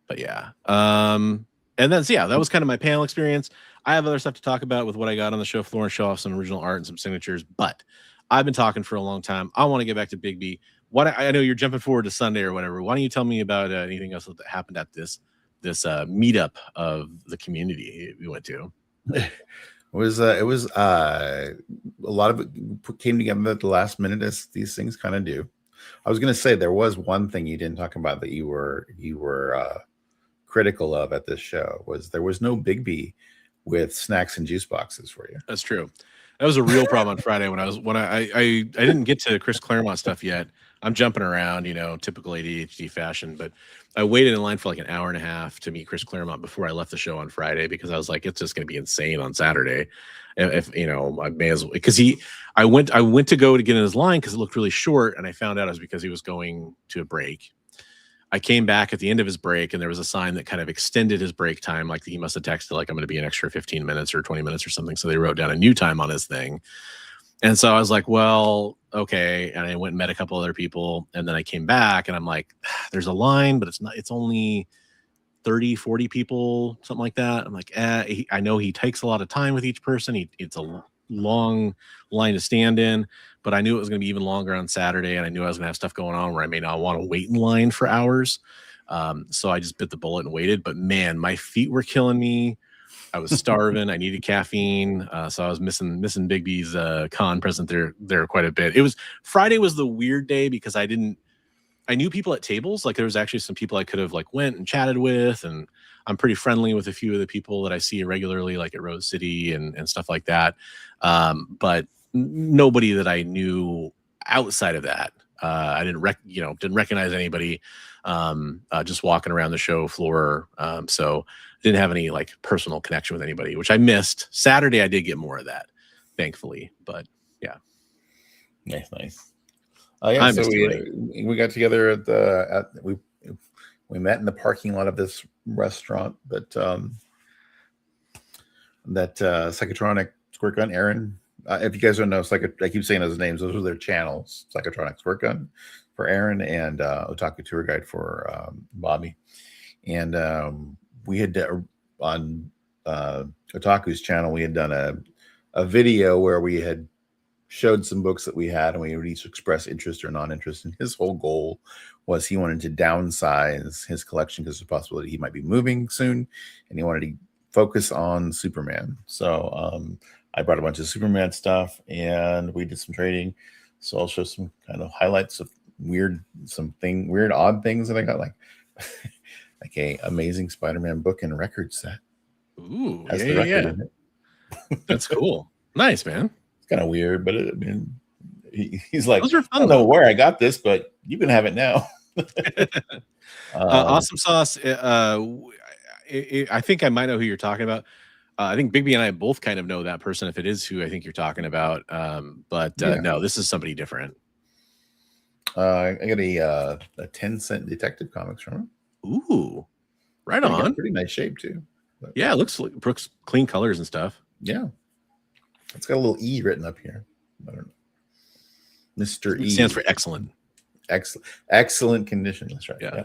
But yeah. And then that was kind of my panel experience. I have other stuff to talk about with what I got on the show floor and show off some original art and some signatures, but I've been talking for a long time. I want to get back to Big B. I know you're jumping forward to Sunday or whatever. Why don't you tell me about anything else that happened at this meetup of the community we went to? It was a lot of it came together at the last minute, as these things kind of do. I was going to say there was one thing you didn't talk about that you were critical of at this show. There was no Big B with snacks and juice boxes for you. That's true. That was a real problem on Friday when I didn't get to Chris Claremont stuff yet. I'm jumping around, typical ADHD fashion, but I waited in line for like an hour and a half to meet Chris Claremont before I left the show on Friday, because I was like, it's just going to be insane on Saturday. If I may as well, because I went to go to get in his line because it looked really short, and I found out it was because he was going to a break. I came back at the end of his break, and there was a sign that kind of extended his break time. Like he must have texted, like, I'm going to be an extra 15 minutes or 20 minutes or something. So they wrote down a new time on his thing. And so I was like, well, okay. And I went and met a couple other people. And then I came back and I'm like, there's a line, but it's only 30, 40 people, something like that. I'm like, I know he takes a lot of time with each person. It's a long line to stand in, but I knew it was going to be even longer on Saturday. And I knew I was going to have stuff going on where I may not want to wait in line for hours. So I just bit the bullet and waited. But man, my feet were killing me. I was starving. I needed caffeine. So I was missing Big B's con present there quite a bit. Friday was the weird day because I knew people at tables. Like there was actually some people I could have like went and chatted with, and I'm pretty friendly with a few of the people that I see regularly, like at Rose City and stuff like that. But nobody that I knew outside of that. I didn't recognize anybody just walking around the show floor. So didn't have any like personal connection with anybody, which I missed. Saturday I did get more of that, thankfully. But yeah. Nice. Yeah, so we got together we met in the parking lot of this restaurant that Psychotronic Squirt Gun, Aaron. If you guys don't know, I keep saying those names. Those are their channels. Psychotronic Squirt Gun for Aaron and Otaku Tour Guide for Bobby. And we had on Otaku's channel, we had done a video where we had showed some books that we had, and we would each express interest or non-interest. And his whole goal was he wanted to downsize his collection because there's a possibility he might be moving soon, and he wanted to focus on Superman. So I brought a bunch of Superman stuff, and we did some trading. So I'll show some kind of highlights of weird odd things that I got, like a Amazing Spider-Man book and record set. Ooh, has the record in it. That's cool. Nice, man. Kind of weird, but he's like, those are fun, I don't know where I got this, but you can have it now. Awesome Sauce. I think I might know who you're talking about. I think Big B and I both kind of know that person, if it is who I think you're talking about. No, this is somebody different. I got a 10-cent Detective Comics from him. Ooh, right on. Pretty nice shape too. But, yeah, it looks clean colors and stuff. Yeah. It's got a little E written up here. I don't know. Mr. E stands for excellent. Excellent condition. That's right. Yeah.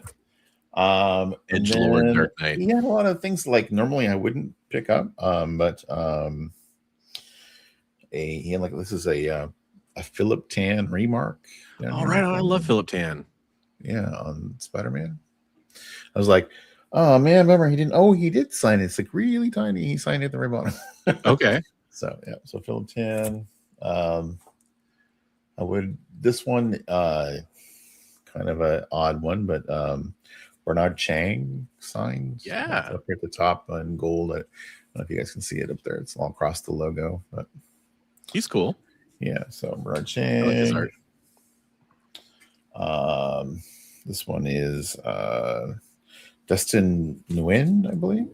Edgelord, Dark Knight. He had a lot of things like normally I wouldn't pick up. He had this is a Philip Tan remark. All right. I love Philip Tan. Yeah, on Spider-Man. I was like, oh man, remember he did sign it. It's like really tiny. He signed it at the very bottom. Okay. So yeah, so Philip Tan. This one kind of an odd one, but Bernard Chang signs. Yeah, up here at the top in gold. I don't know if you guys can see it up there. It's all across the logo, but he's cool. Yeah, so Bernard Chang. I like his art. This one is Dustin Nguyen, I believe.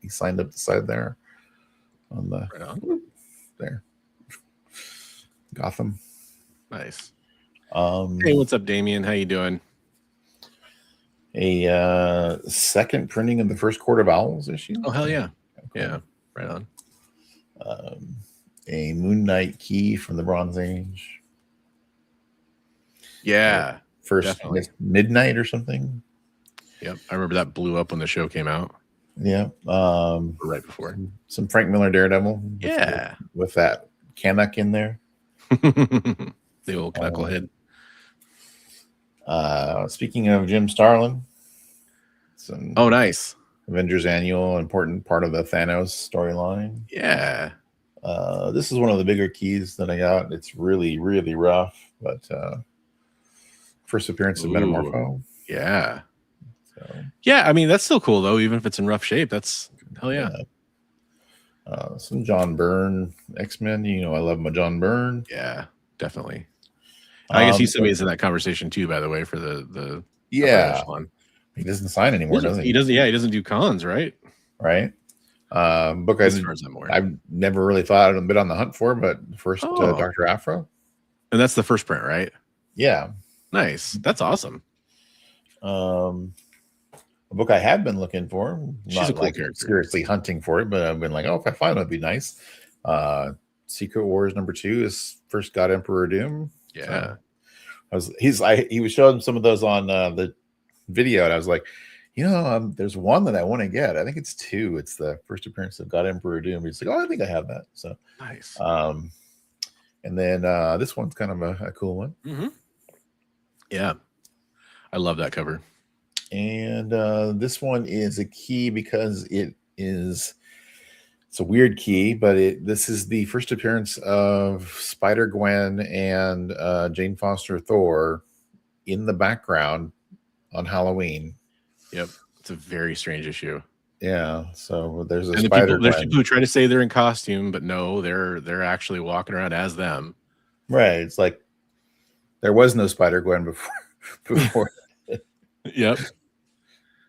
He signed up the side there on the Right on. there. Gotham. Nice. Hey, what's up, Damien? How you doing? A second printing of the first Court of Owls issue. Oh, hell yeah. Cool. Yeah, right on. A Moon Knight key from the Bronze Age. Yeah. First definitely. Midnight or something. Yep. I remember that blew up when the show came out. Yeah. Right before. Some Frank Miller Daredevil. Yeah. With that Canuck in there. The old knucklehead. Speaking of Jim Starlin. Oh, nice. Avengers Annual, important part of the Thanos storyline. Yeah. This is one of the bigger keys that I got. It's really, really rough, but first appearance of Metamorpho. Yeah. So, yeah, I mean, that's still cool, though, even if it's in rough shape. That's hell yeah. Some John Byrne X-Men. You know, I love my John Byrne. Yeah, definitely. I guess he's somebody's in that conversation, too, by the way, for the one. He doesn't sign anymore, does he? He doesn't. Yeah, he doesn't do cons, right? Right. Book I've never really thought I'd been on the hunt for, but first Dr. Afro. And that's the first print, right? Yeah. Nice. That's awesome. A book I have been looking for. She's a cool character. Seriously hunting for it, but I've been like, oh, if I find it, it'd be nice. Secret Wars #2 is first God Emperor Doom. Yeah. So he was showing some of those on the video, and I was like, there's one that I want to get. I think it's 2. It's the first appearance of God Emperor Doom. He's like, oh, I think I have that. So nice. And then this one's kind of a cool one. Mm-hmm. Yeah, I love that cover. And this one is a key because it's a weird key, but this is the first appearance of Spider-Gwen and Jane Foster Thor in the background on Halloween. Yep, it's a very strange issue. Yeah, so there's there's people who try to say they're in costume, but no, they're actually walking around as them. Right. It's like there was no Spider-Gwen before. Yep.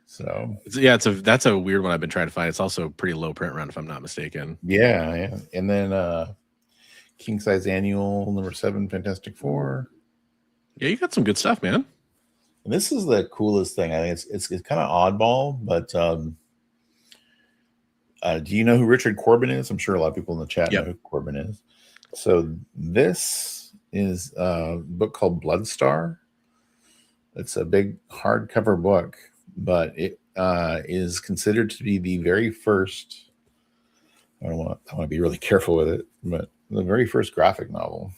So that's a weird one I've been trying to find. It's also a pretty low print run, if I'm not mistaken. Yeah. And then King Size Annual #7, Fantastic Four. Yeah, you got some good stuff, man. And this is the coolest thing. I think it's kind of oddball, but do you know who Richard Corbin is? I'm sure a lot of people in the chat know who Corbin is. So this is a book called Bloodstar. It's a big hardcover book, but it is considered to be the very first. I want to be really careful with it, but the very first graphic novel.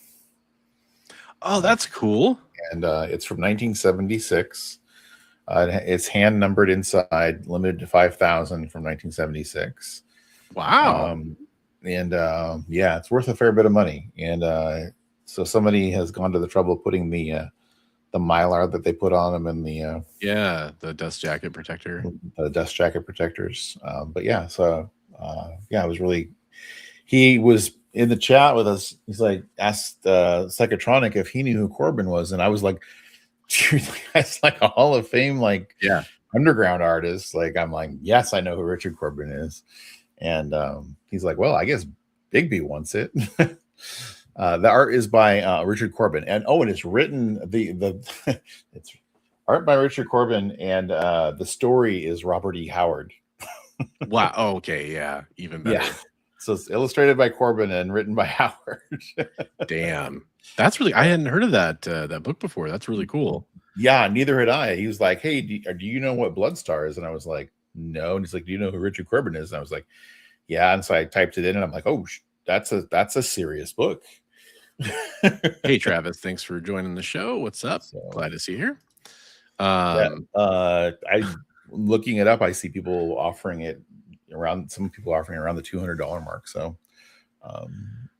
Oh, that's cool. And it's from 1976. It's hand numbered inside, limited to 5,000 from 1976. Wow. It's worth a fair bit of money. And so somebody has gone to the trouble of putting the Mylar that they put on them and the dust jacket protector. The dust jacket protectors. It was really. He was in the chat with us. He's like, asked Psychotronic if he knew who Corbin was, and I was like, that's like a Hall of Fame, underground artist. Like, I'm like, yes, I know who Richard Corbin is, and he's like, well, I guess Bigby wants it. The art is by Richard Corbin, and it is written it's art by Richard Corbin, and the story is Robert E. Howard. Wow. Oh, okay. Yeah. Even better. Yeah. So it's illustrated by Corbin and written by Howard. Damn. That's really, I hadn't heard of that book before. That's really cool. Yeah, neither had I. He was like, hey, do you know what Bloodstar is? And I was like, no. And he's like, do you know who Richard Corbin is? And I was like, yeah. And so I typed it in and I'm like, oh, that's a serious book. Hey, Travis, thanks for joining the show. What's up? Glad to see you here. I looking it up, I see people offering it around the $200 mark. So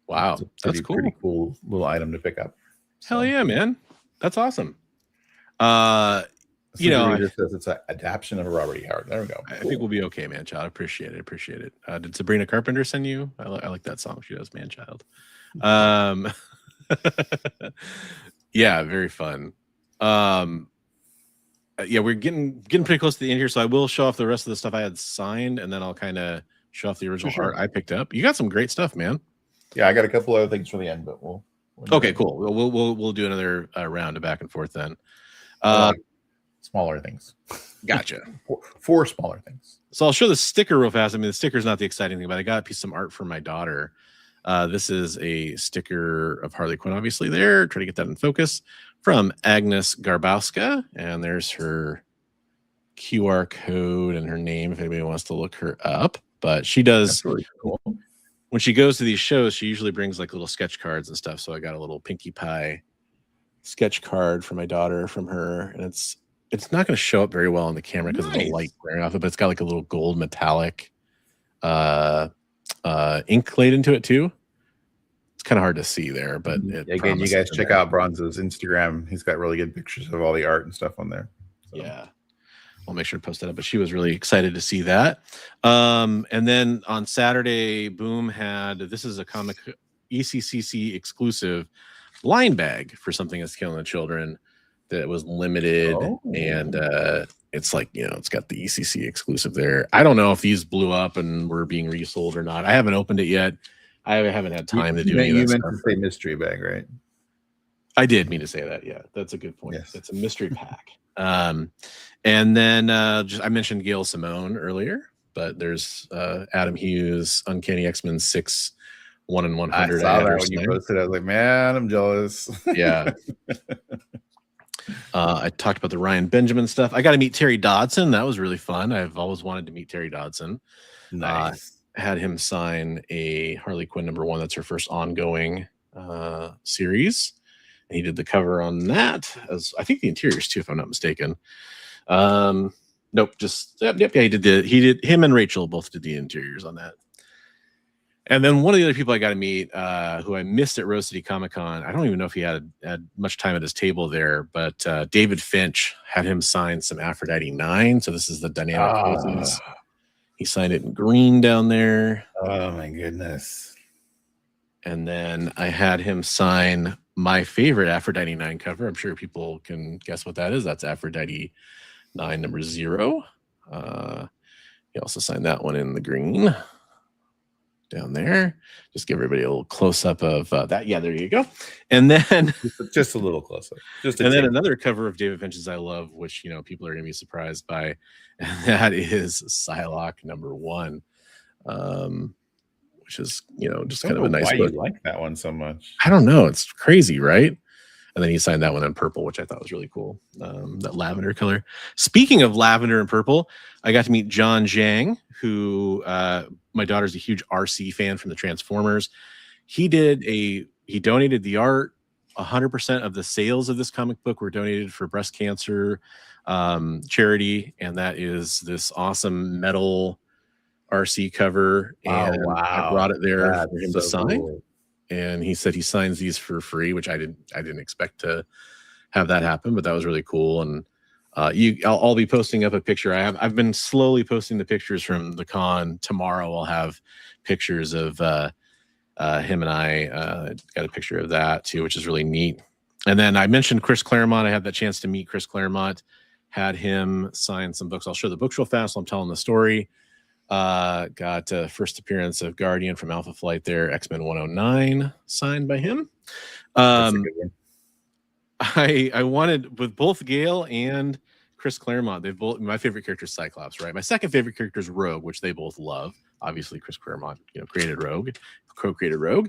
wow, that's cool. Pretty cool little item to pick up. Hell yeah, man. That's awesome. It says it's an adaptation of a Robert E. Howard. There we go. I think we'll be okay, man child. Appreciate it. Did Sabrina Carpenter send you? I like that song. She does, man child. Yeah, very fun. Yeah, we're getting pretty close to the end here, so I will show off the rest of the stuff I had signed, and then I'll kind of show off the original art I picked up. You got some great stuff, man. Yeah, I got a couple other things for the end, but we'll okay, cool. We'll do another round of back and forth then. Smaller things. Gotcha. Four smaller things. So I'll show the sticker real fast. I mean, the sticker is not the exciting thing, but I got a piece of art for my daughter. This is a sticker of Harley Quinn, obviously there. Try to get that in focus from Agnes Garbowska. And there's her QR code and her name if anybody wants to look her up. But she does. That's really cool. When she goes to these shows, she usually brings like little sketch cards and stuff. So I got a little Pinkie Pie sketch card for my daughter from her. And it's not going to show up very well on the camera because of the light glaring off it, but it's got like a little gold metallic ink laid into it too. It's kind of hard to see there, but again, you guys check out Bronze's Instagram. He's got really good pictures of all the art and stuff on there. So. Yeah, I'll make sure to post that up. But she was really excited to see that. And then on Saturday, Boom had this is a comic ECCC exclusive line bag for Something That's Killing the Children that was limited, and it's like, you know, it's got the ECC exclusive there. I don't know if these blew up and were being resold or not. I haven't opened it yet. I haven't had time to do any of that stuff. You meant to say mystery bag, right? I did mean to say that. Yeah, that's a good point. Yes. It's a mystery pack. And then I mentioned Gail Simone earlier, but there's Adam Hughes, Uncanny X-Men 6, 1 in 100. I saw that when you posted. I was like, man, I'm jealous. Yeah. I talked about the Ryan Benjamin stuff. I got to meet Terry Dodson. That was really fun. I've always wanted to meet Terry Dodson. Nice. Had him sign a Harley Quinn #1. That's her first ongoing series. And he did the cover on that, as I think the interiors too, if I'm not mistaken. Nope, just yep. He did. Him and Rachel both did the interiors on that. And then one of the other people I got to meet, who I missed at Rose City Comic Con, I don't even know if he had much time at his table there, but David Finch had him sign some Aphrodite 9. So this is the dynamic poses. He signed it in green down there. Oh my goodness. And then I had him sign my favorite Aphrodite 9 cover. I'm sure people can guess what that is. That's Aphrodite 9 #0. He also signed that one in the green. Down there, just give everybody a little close up of that. Yeah, there you go. And then just a little close up. And then another cover of David Finch's I love, which people are going to be surprised by, and that is Psylocke #1, which is just kind of a nice. Why you like that one so much? I don't know. It's crazy, right? And then he signed that one in purple, which I thought was really cool. That lavender color. Speaking of lavender and purple, I got to meet John Zhang, who my daughter's a huge RC fan from the Transformers. He donated the art. 100% of the sales of this comic book were donated for breast cancer charity. And that is this awesome metal RC cover. And I brought it there for him to sign. Cool. And he said he signs these for free, which I didn't expect to have that happen, but that was really cool. And I'll be posting up a picture. I've been slowly posting the pictures from the con. Tomorrow I'll have pictures of him and I got a picture of that too, which is really neat. And then I mentioned Chris Claremont. I had that chance to meet Chris Claremont, had him sign some books. I'll show the books real fast while I'm telling the story. Got first appearance of Guardian from Alpha Flight there, X-Men 109 signed by him. I wanted with both Gail and Chris Claremont. They've both, my favorite character is Cyclops, right? My second favorite character is Rogue, which they both love. Obviously, Chris Claremont, created Rogue, co-created Rogue.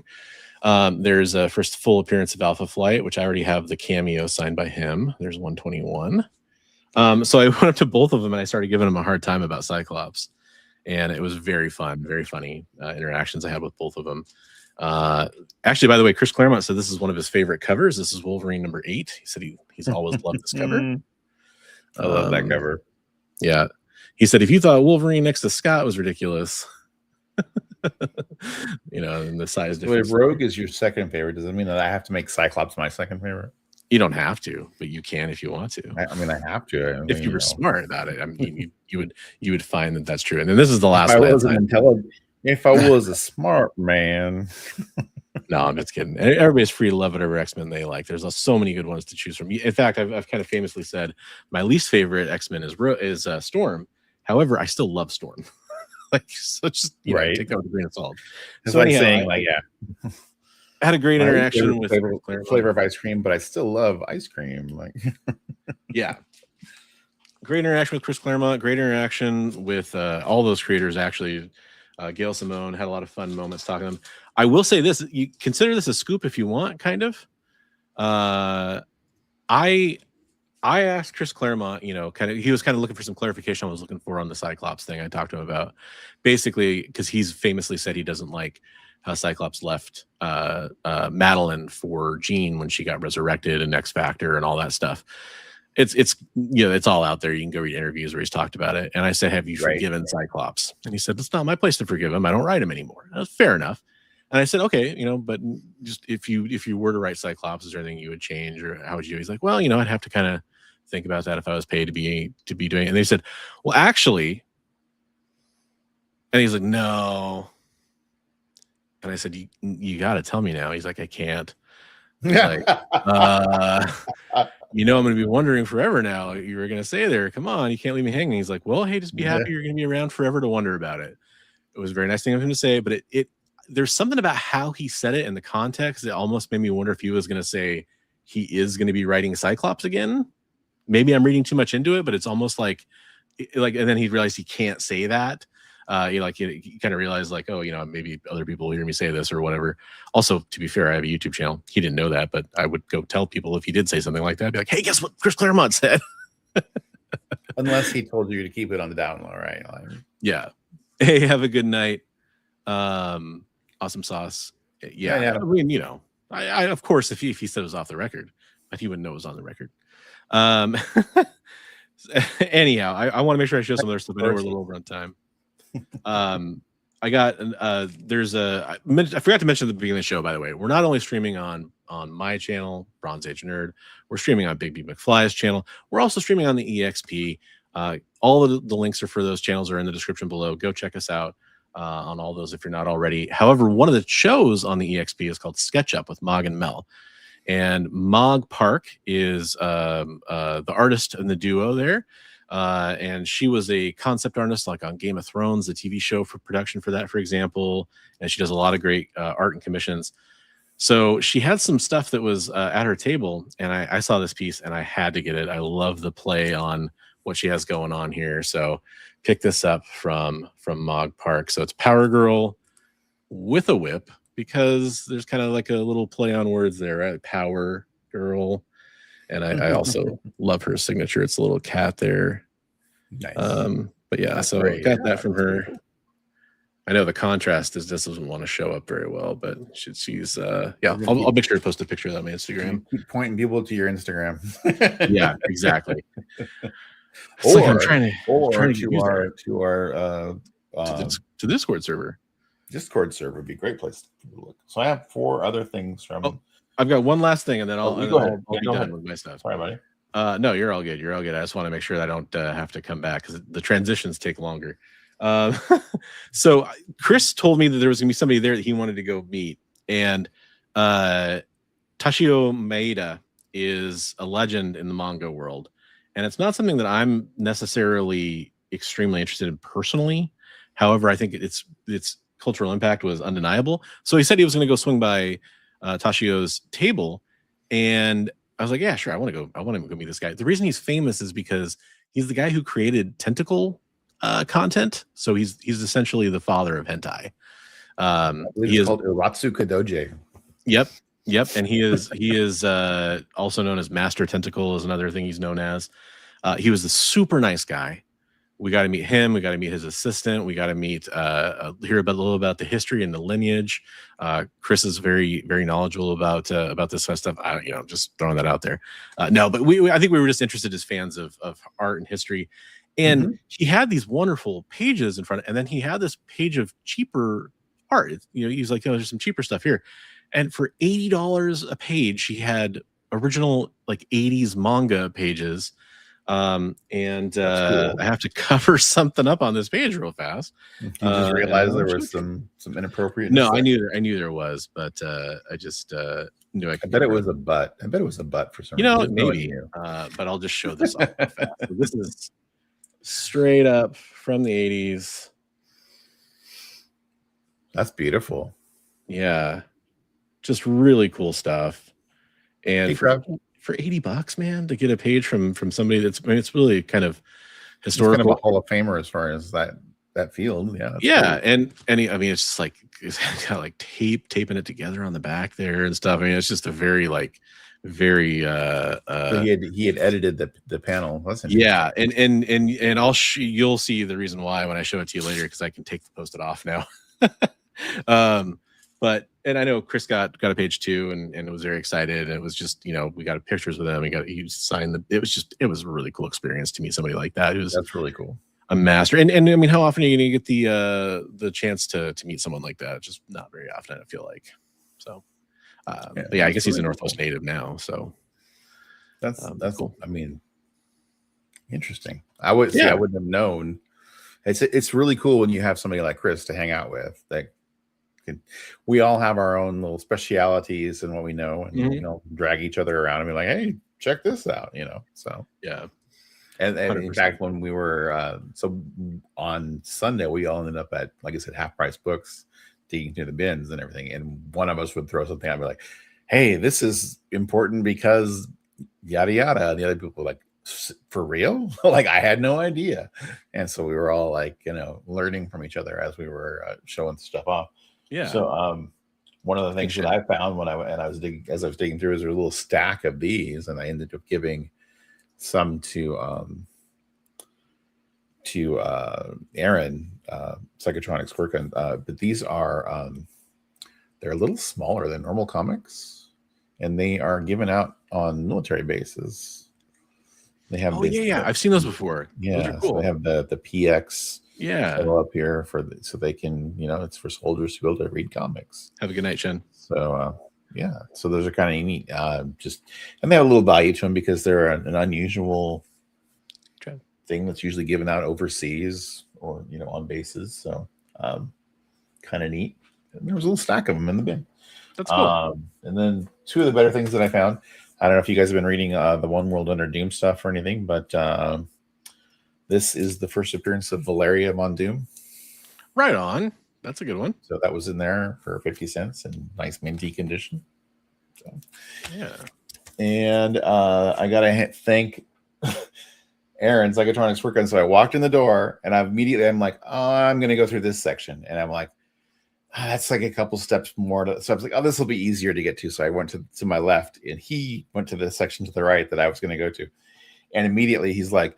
There's a first full appearance of Alpha Flight, which I already have the cameo signed by him. There's 121. So I went up to both of them and I started giving them a hard time about Cyclops. And it was very fun, very funny interactions I had with both of them. Actually, by the way, Chris Claremont said this is one of his favorite covers. This is Wolverine #8. He said he's always loved this cover. I love that cover. Yeah. He said, if you thought Wolverine next to Scott was ridiculous, and the size difference. If Rogue is your second favorite, does it mean that I have to make Cyclops my second favorite? You don't have to, but you can if you want to. I have to. If you were smart about it, I mean, you would find that that's true. And then this is the last. If I was a smart man. No, I'm just kidding. Everybody's free to love whatever X-Men they like. There's so many good ones to choose from. In fact, I've kind of famously said my least favorite X-Men is Storm. However, I still love Storm. Like, so just take that with a grain of salt. It's So like anyhow, saying, like, yeah, I had a great my interaction with flavor of ice cream, but I still love ice cream. Like, yeah, great interaction with Chris Claremont. Great interaction with all those creators. Actually, Gail Simone had a lot of fun moments talking to them. I will say this: you consider this a scoop if you want. Kind of. I asked Chris Claremont, he was kind of looking for some clarification I was looking for on the Cyclops thing I talked to him about. Basically, because he's famously said he doesn't like how Cyclops left Madeline for Jean when she got resurrected and X Factor and all that stuff. It's all out there. You can go read interviews where he's talked about it. And I said, have you forgiven Cyclops? And he said, it's not my place to forgive him. I don't write him anymore. That was fair enough. And I said, okay, but just if you were to write Cyclops, is there anything you would change, or how would you? He's like, well, I'd have to kind of think about that if I was paid to be doing it. And they said, well, actually, and he's like, no. And I said, you got to tell me now. He's like, I can't. Like, I'm going to be wondering forever now. You were going to say there, come on, you can't leave me hanging. He's like, well, hey, just be happy you're going to be around forever to wonder about it. It was a very nice thing of him to say, but there's something about how he said it in the context that almost made me wonder if he was going to say he is going to be writing Cyclops again. Maybe I'm reading too much into it, but it's almost like, and then he realized he can't say that. He kind of realized like, oh, maybe other people will hear me say this or whatever. Also, to be fair, I have a YouTube channel. He didn't know that, but I would go tell people if he did say something like that. I'd be like, hey, guess what Chris Claremont said? unless he told you to keep it on the down low, right? Yeah. Hey, have a good night. Awesome sauce. Yeah. I mean, I of course, if he said it was off the record, but he wouldn't know it was on the record. Anyhow, I want to make sure I show some other stuff. I know we're a little over on time. I got I forgot to mention at the beginning of the show, by the way, we're not only streaming on my channel, Bronze Age Nerd, we're streaming on Big B McFly's channel. We're also streaming on the EXP. All of the links for those channels are in the description below. Go check us out on all those if you're not already. However, one of the shows on the EXP is called Sketch Up with Mog and Mel. And Mog Park is the artist in the duo there. And she was a concept artist like on Game of Thrones, the TV show for production for that, for example. And she does a lot of great art and commissions. So she had some stuff that was at her table, and I saw this piece and I had to get it. I love the play on what she has going on here. So pick this up from Mog Park. So it's Power Girl with a whip, because there's kind of like a little play on words there, right? Power Girl. And I also love her signature. It's a little cat there. Nice. But yeah, so I got that from her. I know the contrast is this doesn't want to show up very well, but she's I'll make sure to post a picture of that on my Instagram. Keep pointing people to your Instagram. Yeah, exactly. To the Discord server. Discord server would be a great place to look. So I have 4 other things from. Oh, I've got one last thing, and then I'll be done with my stuff. Sorry, buddy. No, you're all good. You're all good. I just want to make sure that I don't have to come back because the transitions take longer. So Chris told me that there was gonna be somebody there that he wanted to go meet, and Tashio Maeda is a legend in the manga world, and it's not something that I'm necessarily extremely interested in personally. However, I think its cultural impact was undeniable. So he said he was going to go swing by Tashio's table, and I was like, yeah, sure, I want to go meet this guy. The reason he's famous is because he's the guy who created Tentacle content. So he's essentially the father of hentai. He is called Iratsuka Doji. Yep. And he is also known as Master Tentacle is another thing he's known as. He was a super nice guy. We got to meet him. We got to meet his assistant. We got to meet, hear a little about the history and the lineage. Chris is very, very knowledgeable about this kind of stuff. Just throwing that out there. No, but I think we were just interested as fans of art and history. And he had these wonderful pages in front, and then he had this page of cheaper art. He's like, there's some cheaper stuff here. And for $80 a page, he had original like 80s manga pages. Cool. I have to cover something up on this page real fast. You just realized there was some inappropriateness. No, there? I knew there was, but I just knew I could. I bet it was a butt. I bet it was a butt for some reason. reason. Maybe. But I'll just show this off real fast. So this is straight up from the 80s. That's beautiful. Yeah, just really cool stuff. And Hey, for $80, man, to get a page from somebody that's, I mean, it's really kind of historical. He's kind of a Hall of Famer as far as that field. Yeah. Yeah. And I mean, it's just like, it's kind of like taping it together on the back there and stuff. I mean, it's just a very very so he had edited the panel. That's yeah. And you'll see the reason why when I show it to you later, because I can post it off now. But I know Chris got a page too, and was very excited. And it was just, we got pictures with him. He signed it was a really cool experience to meet somebody like that. That's really cool. A master. And I mean, how often are you gonna get the chance to meet someone like that? Just not very often, I feel like. So but yeah, I guess he's a Northwest native now. So that's cool. I mean, interesting. I wouldn't have known. It's really cool when you have somebody like Chris to hang out with. We all have our own little specialities and what we know, and drag each other around and be like, hey, check this out, So yeah. And in fact, when we were so on Sunday, we all ended up at, like I said, Half Price Books, digging through the bins and everything. And one of us would throw something out and be like, hey, this is important because yada yada. And the other people were like, for real? Like, I had no idea. And so we were all like, learning from each other as we were showing stuff off. Yeah. So one of the things that I found when I was digging through is there was a little stack of these, and I ended up giving some to Aaron, Psychotronics Quirkin. But these are they're a little smaller than normal comics, and they are given out on military bases. They have I've seen those before. Yeah, those are cool. So they have the PX up here so they can, it's for soldiers to be able to read comics. Have a good night, Shen. So so those are kind of neat. And they have a little value to them because they're an unusual thing that's usually given out overseas or on bases. So kind of neat. And there was a little stack of them in the bin. That's cool. And then two of the better things that I found. I don't know if you guys have been reading the One World Under Doom stuff or anything, but this is the first appearance of Valeria Von Doom. Right on. That's a good one. So that was in there for 50 cents in nice minty condition. So yeah. And I got to thank Aaron, Psychotronics Work. So I walked in the door and I'm like, oh, I'm going to go through this section. And I'm like, that's like a couple steps more. So I was like, oh, this will be easier to get to. So I went to my left and he went to the section to the right that I was going to go to. And immediately he's like,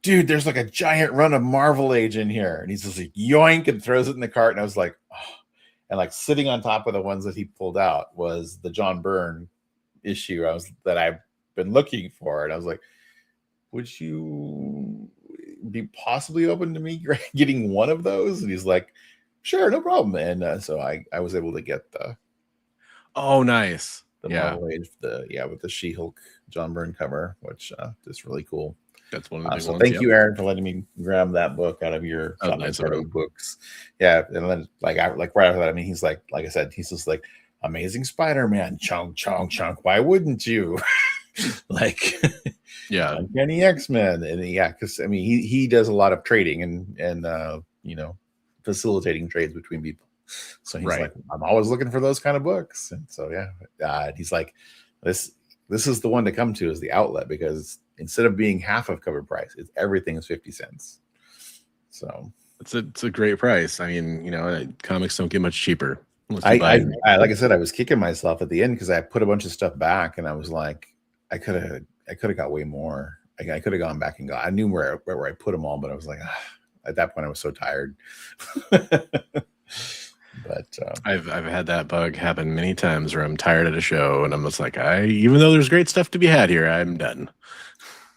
dude, there's like a giant run of Marvel Age in here. And he's just like, yoink, and throws it in the cart. And I was like, oh. And like sitting on top of the ones that he pulled out was the John Byrne issue that I've been looking for. And I was like, would you be possibly open to me getting one of those? And he's like, sure, no problem. And so I was able to get the nice. The Marvel Age, with the She-Hulk John Byrne cover, which is really cool. That's one of the big ones. Thank you, Aaron, for letting me grab that book out of your books. Yeah, and then right after that, I mean, he's like I said, he's just like, Amazing Spider-Man, chunk, chunk, chunk. Why wouldn't you? Uncanny X-Men, and because I mean, he does a lot of trading and facilitating trades between people. So he's like, I'm always looking for those kind of books, and so he's like, this is the one to come to, is the outlet, because instead of being half of cover price, everything is 50 cents. So it's a great price. I mean, comics don't get much cheaper. I like I said, I was kicking myself at the end because I put a bunch of stuff back, and I was like, I could have got way more. I could have gone back and I knew where I put them all, but I was like, at that point I was so tired. But I've had that bug happen many times where I'm tired at a show and I'm just like, even though there's great stuff to be had here, I'm done.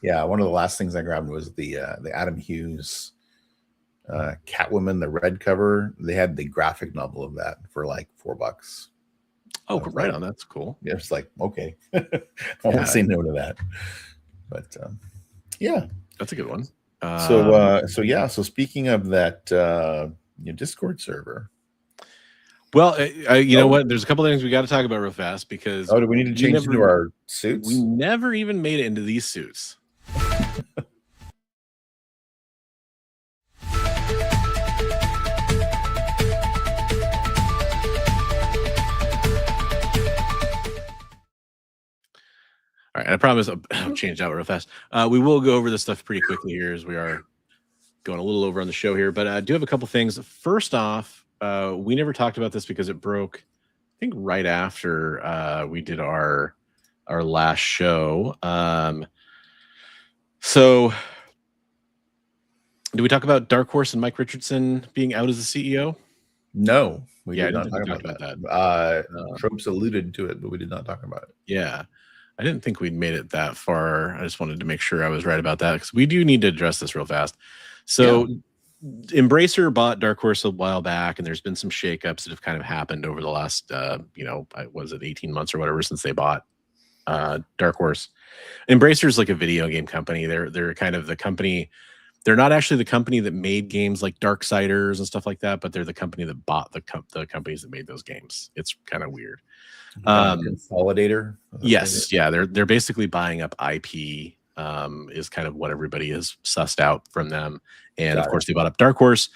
Yeah, one of the last things I grabbed was the Adam Hughes Catwoman, the red cover. They had the graphic novel of that for like $4. Oh, right on. That's cool. Yeah, it's like, okay, I won't say no to that. But Yeah. That's a good one. So speaking of that Discord server. Well, you know what? There's a couple of things we got to talk about real fast because do we need to change into our suits? We never even made it into these suits. All right, I promise I'll change out real fast. We will go over this stuff pretty quickly here as we are going a little over on the show here, but I do have a couple things. First off, we never talked about this because it broke, I think, right after we did our last show. So did we talk about Dark Horse and Mike Richardson being out as the CEO? No, we did not talk about that. that. Tropes alluded to it, but we did not talk about it. Yeah. I didn't think we'd made it that far. I just wanted to make sure I was right about that because we do need to address this real fast. So Embracer bought Dark Horse a while back, and there's been some shakeups that have kind of happened over the last, 18 months or whatever since they bought Dark Horse. Embracer is like a video game company. They're kind of the company. They're not actually the company that made games like Darksiders and stuff like that, but they're the company that bought the companies that made those games. It's kind of weird. Consolidator. Yes, yeah, they're basically buying up IP. Is kind of what everybody has sussed out from them, and of course they bought up Dark Horse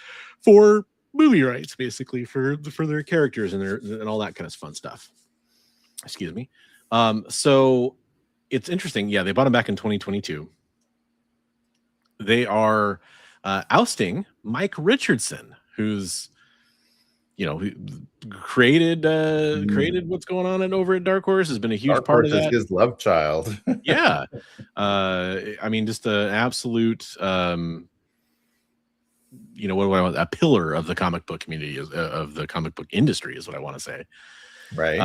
for movie rights, basically for their characters and all that kind of fun stuff. Excuse me. So it's interesting. Yeah, they bought them back in 2022. They are ousting Mike Richardson, who's who created what's going on over at Dark Horse, has been a huge part of that. His love child. Yeah. I mean, just an absolute, what do I want? A pillar of the comic book community, of the comic book industry is what I want to say. Right.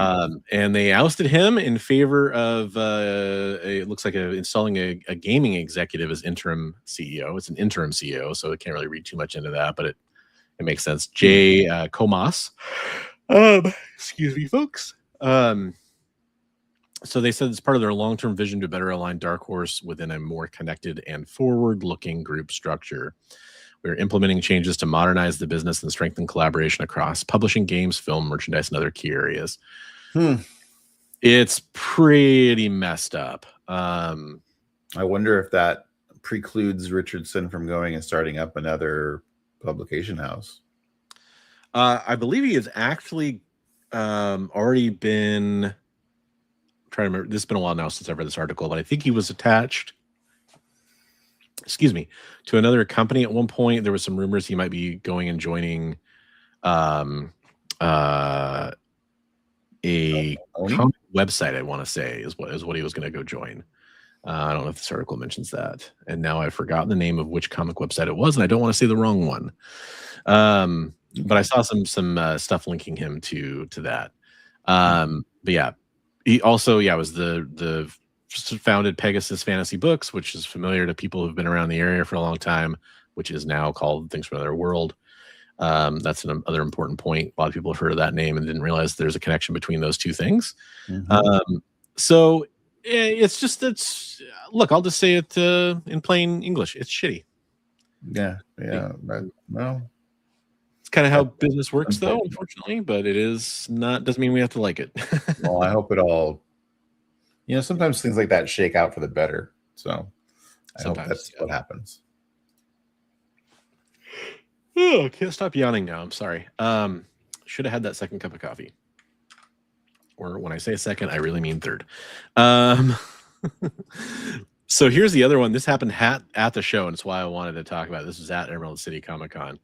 And they ousted him in favor of, it looks like installing a gaming executive as interim CEO. It's an interim CEO, so I can't really read too much into that, but it makes sense. Jay Comas. Excuse me, folks. So they said it's part of their long-term vision to better align Dark Horse within a more connected and forward-looking group structure. We're implementing changes to modernize the business and strengthen collaboration across publishing, games, film, merchandise, and other key areas. It's pretty messed up. I wonder if that precludes Richardson from going and starting up another publication house. I believe he has actually already been, I'm trying to remember, this has been a while now since I've read this article, but I think he was attached, to another company at one point. There was some rumors he might be going and joining a comic website, I want to say is what he was going to go join. I don't know if this article mentions that. And now I've forgotten the name of which comic website it was, and I don't want to say the wrong one. But I saw some stuff linking him to that. But yeah, he also was the founded Pegasus Fantasy Books, which is familiar to people who've been around the area for a long time, which is now called Things from Another World. That's another important point. A lot of people have heard of that name and didn't realize there's a connection between those two things. So it's look, I'll just say it in plain English. It's shitty. Yeah. Well, it's kind of how business works, though, unfortunately. But it is not. Doesn't mean we have to like it. Well, I hope it all. Sometimes things like that shake out for the better. So I hope that's what happens. Oh, can't stop yawning now. I'm sorry. Should have had that second cup of coffee. Or when I say second, I really mean third. So here's the other one. This happened at the show, and it's why I wanted to talk about it. This was at Emerald City Comic Con.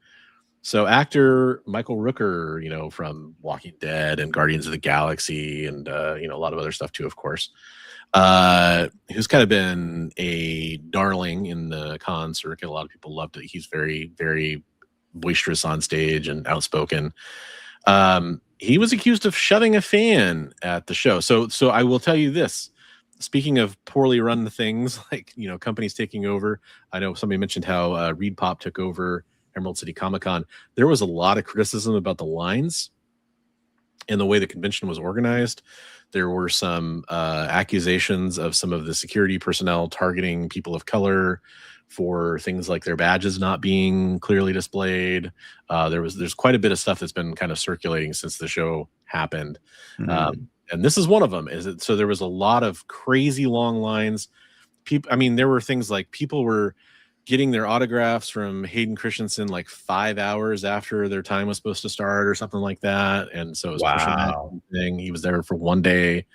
So actor Michael Rooker, from Walking Dead and Guardians of the Galaxy and, a lot of other stuff too, of course, who's kind of been a darling in the con circuit. A lot of people loved it. He's very, very boisterous on stage and outspoken. He was accused of shoving a fan at the show. So I will tell you this. Speaking of poorly run things, like, companies taking over, I know somebody mentioned how Reed Pop took over Emerald City Comic Con. There was a lot of criticism about the lines and the way the convention was organized. There were some accusations of some of the security personnel targeting people of color for things like their badges not being clearly displayed. There's quite a bit of stuff that's been kind of circulating since the show happened. And this is one of them. So there was a lot of crazy long lines. I mean, there were things like people were getting their autographs from Hayden Christensen like 5 hours after their time was supposed to start or something like that. And so it was pushing that thing. He was there for one day.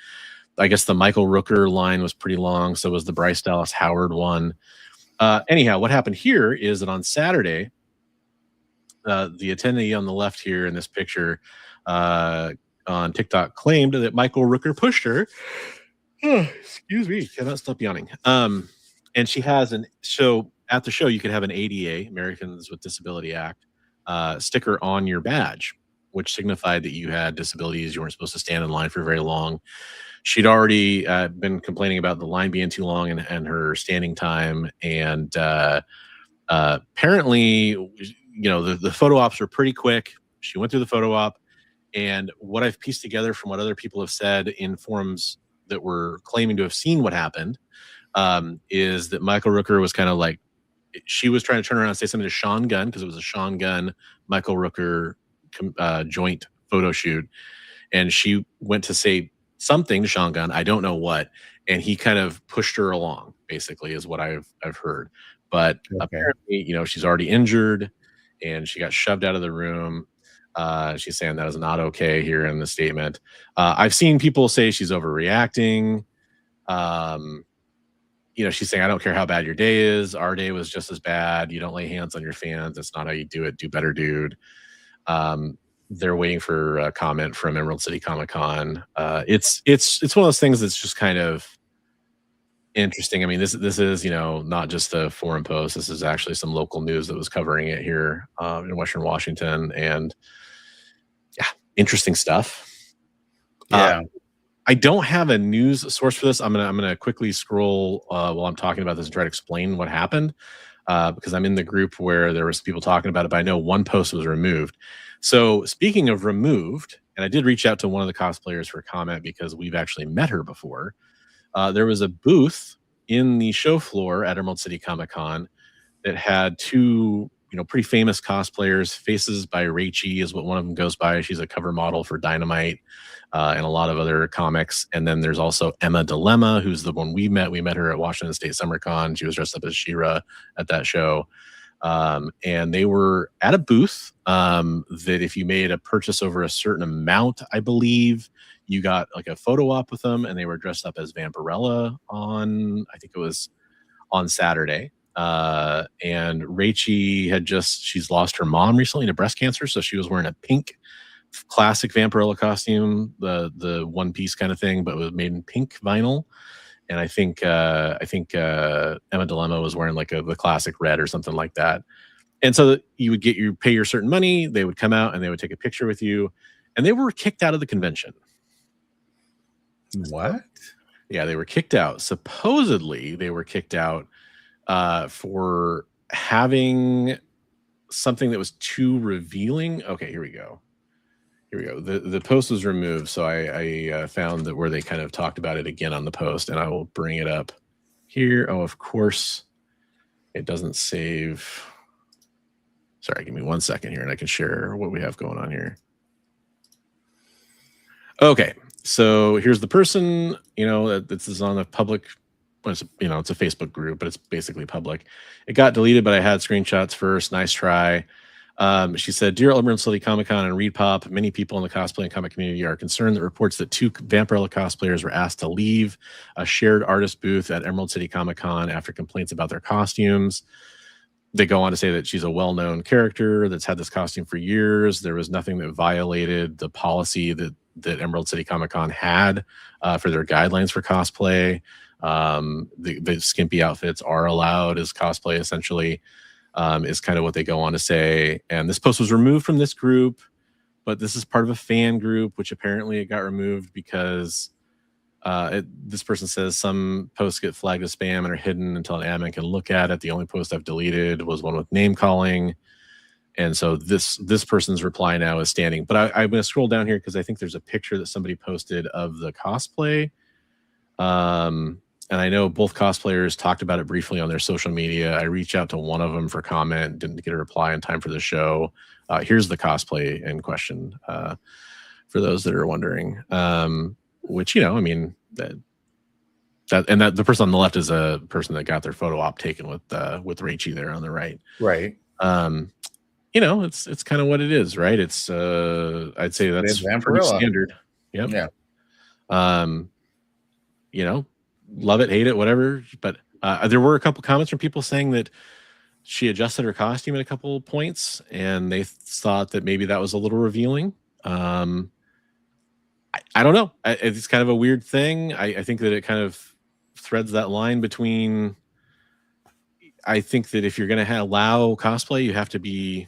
I guess the Michael Rooker line was pretty long. So was the Bryce Dallas Howard one. Anyhow, what happened here is that on Saturday, the attendee on the left here in this picture on TikTok claimed that Michael Rooker pushed her. Excuse me, cannot stop yawning. And she has so at the show, you could have an ADA, Americans with Disability Act, sticker on your badge, which signified that you had disabilities. You weren't supposed to stand in line for very long. She'd already been complaining about the line being too long and her standing time. And apparently, the photo ops were pretty quick. She went through the photo op. And what I've pieced together from what other people have said in forums that were claiming to have seen what happened is that Michael Rooker was kind of like, she was trying to turn around and say something to Sean Gunn, because it was a Sean Gunn, Michael Rooker joint photo shoot. And she went to say something to Sean Gunn, I don't know what, and he kind of pushed her along, basically, is what I've heard. But apparently, she's already injured and she got shoved out of the room. She's saying that is not okay here in the statement. I've seen people say she's overreacting. She's saying, I don't care how bad your day is. Our day was just as bad. You don't lay hands on your fans. That's not how you do it. Do better, dude. They're waiting for a comment from Emerald City Comic Con. It's one of those things that's just kind of interesting. I mean, this is, not just a forum post. This is actually some local news that was covering it here in Western Washington. And yeah, interesting stuff. Yeah. I don't have a news source for this. I'm gonna quickly scroll while I'm talking about this and try to explain what happened because I'm in the group where there was people talking about it, but I know one post was removed. So speaking of removed, and I did reach out to one of the cosplayers for a comment because we've actually met her before. There was a booth in the show floor at Emerald City Comic Con that had two, pretty famous cosplayers. Faces by Rachie is what one of them goes by. She's a cover model for Dynamite and a lot of other comics. And then there's also Emma Dilemma, who's the one we met. We met her at Washington State Summer Con. She was dressed up as She-Ra at that show. And they were at a booth that if you made a purchase over a certain amount, I believe, you got like a photo op with them, and they were dressed up as Vampirella I think it was on Saturday. And Rachie she's lost her mom recently to breast cancer. So she was wearing a pink classic Vampirella costume, the one piece kind of thing, but it was made in pink vinyl. And I think Emma Dilemma was wearing like the classic red or something like that. And so you would pay your certain money. They would come out and they would take a picture with you, and they were kicked out of the convention. What? Yeah, they were kicked out. Supposedly they were kicked out for having something that was too revealing. Okay, here we go. The post was removed, so I found that where they kind of talked about it again on the post, and I will bring it up here. Oh, of course, it doesn't save. Sorry, give me 1 second here, and I can share what we have going on here. Okay, so here's the person. This is on a public. It's a Facebook group, but it's basically public. It got deleted, but I had screenshots first. Nice try. She said, Dear Emerald City Comic Con and ReedPop, many people in the cosplay and comic community are concerned that reports that 2 Vampirella cosplayers were asked to leave a shared artist booth at Emerald City Comic Con after complaints about their costumes. They go on to say that she's a well-known character that's had this costume for years. There was nothing that violated the policy that Emerald City Comic Con had for their guidelines for cosplay. The skimpy outfits are allowed as cosplay, essentially. Is kind of what they go on to say. And this post was removed from this group, but this is part of a fan group, which apparently it got removed because this person says some posts get flagged as spam and are hidden until an admin can look at it. The only post I've deleted was one with name calling. And so this person's reply now is standing. But I'm going to scroll down here because I think there's a picture that somebody posted of the cosplay. And I know both cosplayers talked about it briefly on their social media. I reached out to one of them for comment, didn't get a reply in time for the show. Here's the cosplay in question, for those that are wondering. Which, you know, I mean, the person on the left is a person that got their photo op taken with Rachie there on the right. Right. You know, it's kind of what it is, right? It's I'd say that's pretty standard. Yep. Yeah. You know, love it, hate it, whatever. But there were a couple comments from people saying that she adjusted her costume at a couple points, and they thought that maybe that was a little revealing. I don't know. It's kind of a weird thing. I think that it kind of threads that line between. I think that if you're going to allow cosplay, you have to be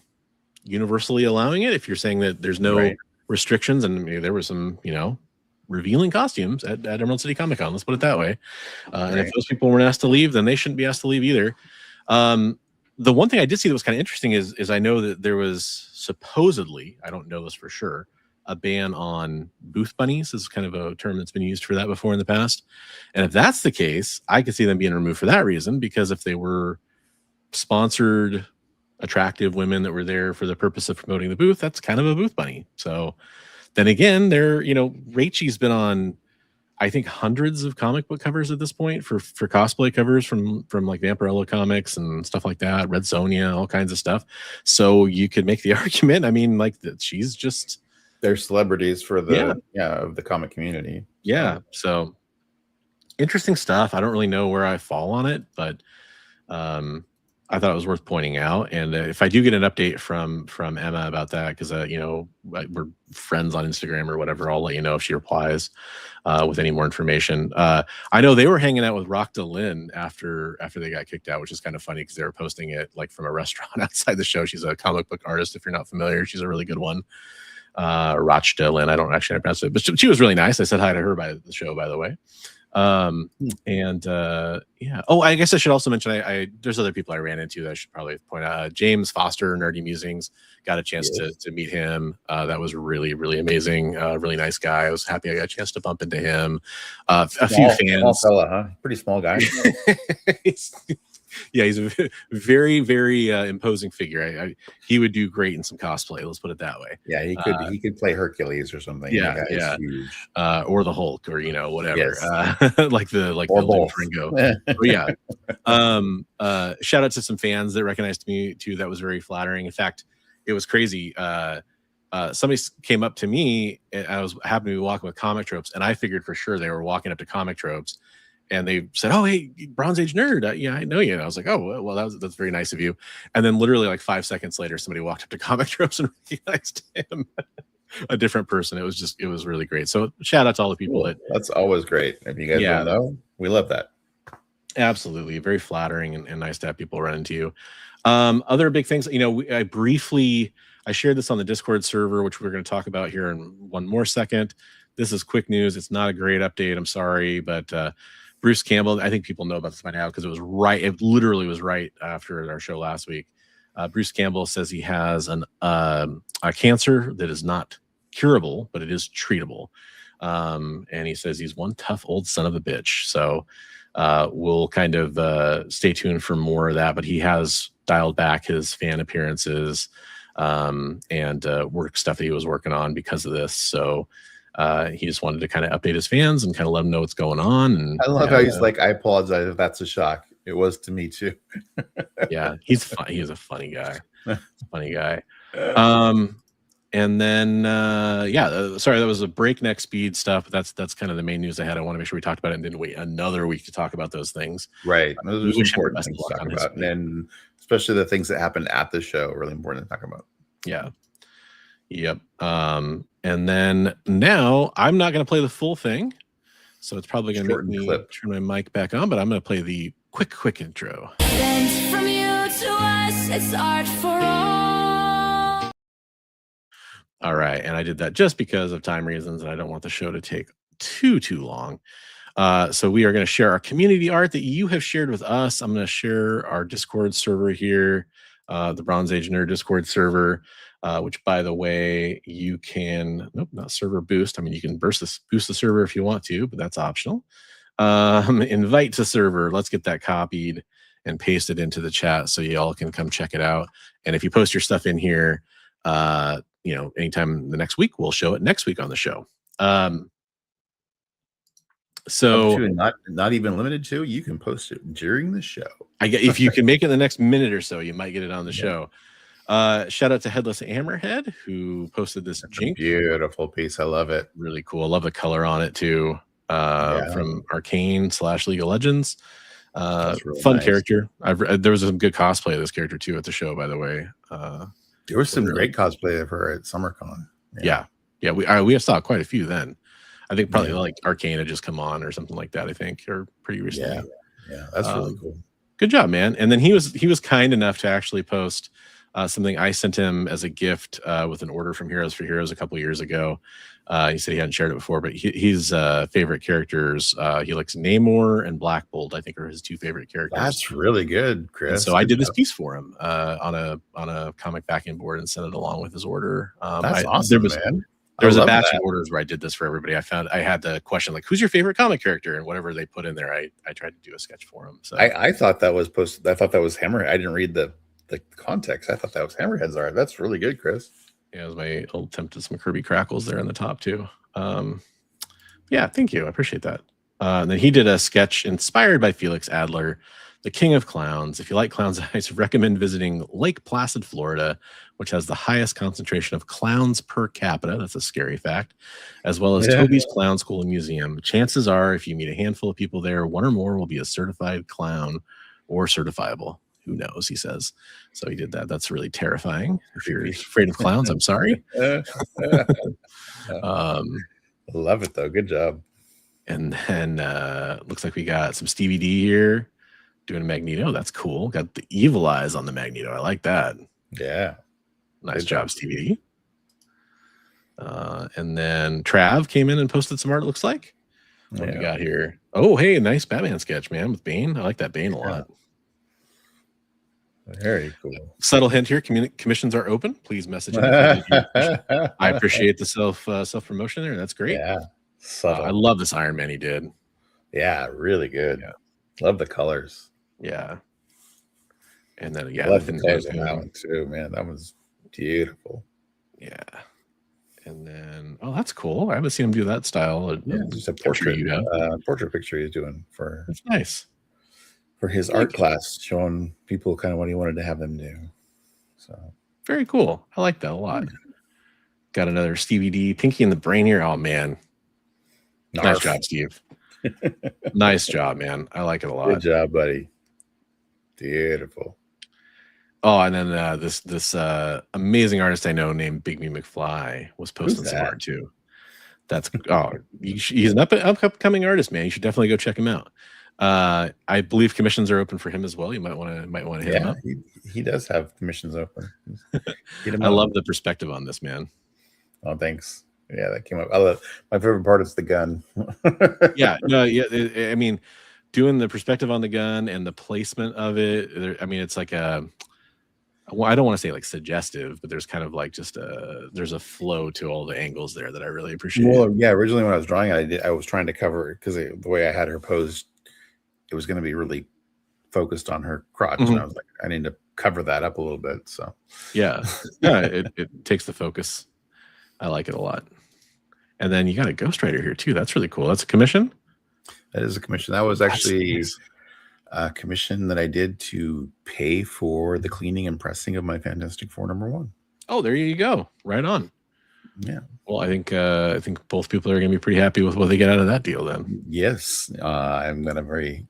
universally allowing it. If you're saying that there's no restrictions, and maybe there were some, you know, revealing costumes at Emerald City Comic Con, let's put it that way. And if those people weren't asked to leave, then they shouldn't be asked to leave either. The one thing I did see that was kind of interesting is I know that there was supposedly, I don't know this for sure, a ban on booth bunnies is kind of a term that's been used for that before in the past. And if that's the case, I could see them being removed for that reason, because if they were sponsored, attractive women that were there for the purpose of promoting the booth, that's kind of a booth bunny. So then again, you know, Rachie's been on, I think, hundreds of comic book covers at this point for cosplay covers from like Vampirella Comics and stuff like that, Red Sonja, all kinds of stuff. So you could make the argument, I mean, like, that she's just, they're celebrities for the of the comic community. Yeah. So interesting stuff. I don't really know where I fall on it, but I thought it was worth pointing out. And if I do get an update from Emma about that, because you know, we're friends on Instagram or whatever, I'll let you know if she replies with any more information. I know they were hanging out with Rock DeLynn after they got kicked out, which is kind of funny because they were posting it like from a restaurant outside the show. She's a comic book artist, if you're not familiar. She's a really good one. Rock DeLynn, I don't actually pronounce it, but she was really nice. I said hi to her by the show, by the way. Yeah. Oh, I guess I should also mention there's other people I ran into that I should probably point out. James Foster, Nerdy Musings, got a chance to meet him. That was really, really amazing. Really nice guy. I was happy I got a chance to bump into him. A few fans. Small fella, huh? Pretty small guy. Yeah, he's a very, very imposing figure. He would do great in some cosplay. Let's put it that way. Yeah, he could play Hercules or something. Yeah, yeah. Huge. Or the Hulk, or, you know, whatever. Yes. like the Ringo. Yeah. Shout out to some fans that recognized me too. That was very flattering. In fact, it was crazy. Somebody came up to me, and I was happened to be walking with Comic Tropes, and I figured for sure they were walking up to Comic Tropes. And they said, "Oh, hey, Bronze Age nerd, yeah, I know you." And I was like, "Oh, well, that's very nice of you." And then literally like 5 seconds later, somebody walked up to Comic Tropes and recognized him, a different person. It was really great. So shout out to all the people that's always great. If you guys don't know, we love that. Absolutely, very flattering and nice to have people run into you. Other big things, you know, I shared this on the Discord server, which we're going to talk about here in one more second. This is quick news. It's not a great update. I'm sorry, but Bruce Campbell, I think people know about this by now because it literally was right after our show last week. Bruce Campbell says he has a cancer that is not curable, but it is treatable. And he says he's one tough old son of a bitch. So we'll kind of stay tuned for more of that, but he has dialed back his fan appearances and work stuff that he was working on because of this. So he just wanted to kind of update his fans and kind of let them know what's going on. And I love how he's like, "I apologize if that's a shock. It was to me too." Yeah, he's fun. He is a funny guy. Funny guy. And then sorry, that was a breakneck speed stuff. But that's kind of the main news I had. I want to make sure we talked about it and didn't wait another week to talk about those things. Right. Those are important things to talk about, and especially the things that happened at the show. Really important to talk about. Yeah. Yep. And then now I'm not going to play the full thing, so it's probably going to make me turn my mic back on, but I'm going to play the quick intro. Sent from you to us, it's art for all. All right, and I did that just because of time reasons, and I don't want the show to take too long. So we are going to share our community art that you have shared with us. I'm going to share our Discord server here. the Bronze Age Nerd Discord server, which, by the way, you can, nope, not server boost. I mean, you can boost the server if you want to, but that's optional. Invite to server. Let's get that copied and paste it into the chat so you all can come check it out. And if you post your stuff in here, anytime the next week, we'll show it next week on the show. So not even limited to, you can post it during the show. If you can make it the next minute or so, you might get it on the show. Shout out to Headless Hammerhead, who posted this Jink. Beautiful piece. I love it. Really cool. I love the color on it too. From Arcane / League of Legends. Really fun character. There was some good cosplay of this character too at the show, by the way. There was some great cosplay of her at SummerCon. Yeah. We saw quite a few then. I think probably like Arcane had just come on or something like that, I think, or pretty recently. Yeah, that's really cool. Good job, man. And then he was kind enough to actually post something I sent him as a gift with an order from Heroes for Heroes a couple years ago. He said he hadn't shared it before, but his favorite characters, he likes Namor and Black Bolt, I think, are his two favorite characters. That's really good, Chris. And so I did this piece for him on a comic backing board and sent it along with his order. That's awesome, man. There was a batch of orders where I did this for everybody. I had the question like, "Who's your favorite comic character?" And whatever they put in there, I tried to do a sketch for them. So I thought that was posted. I thought that was Hammerhead. I didn't read the context. I thought that was Hammerhead's art. That's really good, Chris. Yeah, it was my old attempt at some Kirby Crackles there on the top too. Yeah, thank you. I appreciate that. And then he did a sketch inspired by Felix Adler, the King of Clowns. If you like clowns, I recommend visiting Lake Placid, Florida, which has the highest concentration of clowns per capita. That's a scary fact, as well as Toby's Clown School and Museum. Chances are, if you meet a handful of people there, one or more will be a certified clown or certifiable. Who knows, he says. So he did that. That's really terrifying. If you're afraid of clowns, I'm sorry. Love it, though. Good job. And then looks like we got some Stevie D here doing a Magneto. That's cool. Got the evil eyes on the Magneto. I like that. Yeah. Nice job, Stevie D. And then Trav came in and posted some art, it looks like. What do we got here? Oh, hey, nice Batman sketch, man, with Bane. I like that Bane a lot. Very cool. Subtle hint here: commissions are open. Please message me. I appreciate the self promotion there. That's great. Yeah, I love this Iron Man he did. Yeah, really good. Yeah, love the colors. Yeah, and then love the colors on that one too, man. That was beautiful. Yeah, and then that's cool. I haven't seen him do that style. Just a portrait picture he's doing for. That's nice. For his art class, showing people kind of what he wanted to have them do. So very cool. I like that a lot. Got another Stevie D, Pinky in the Brain here. Oh man, nice job, Steve. Nice job, man. I like it a lot. Good job, buddy. Beautiful. Oh, and then this amazing artist I know named Big Me McFly was posting some art too. That's he's an upcoming artist, man. You should definitely go check him out. I believe commissions are open for him as well. You might want to hit him up. He does have commissions open. I love the perspective on this, man. Oh, thanks. Yeah, that came up. My favorite part is the gun. I mean, doing the perspective on the gun and the placement of it. I mean, it's like I don't want to say like suggestive, but there's kind of like there's a flow to all the angles there that I really appreciate. Well, yeah. Originally, when I was drawing, I was trying to cover it because the way I had her posed, it was going to be really focused on her crotch, and I was like, I need to cover that up a little bit. So it takes the focus. I like it a lot. And then you got a ghostwriter here too. That's really cool. That's a commission. That is a commission. That was actually a commission that I did to pay for the cleaning and pressing of my Fantastic Four #1. Oh, there you go. Right on. Yeah. Well, I think both people are going to be pretty happy with what they get out of that deal then. Yes. I've got a very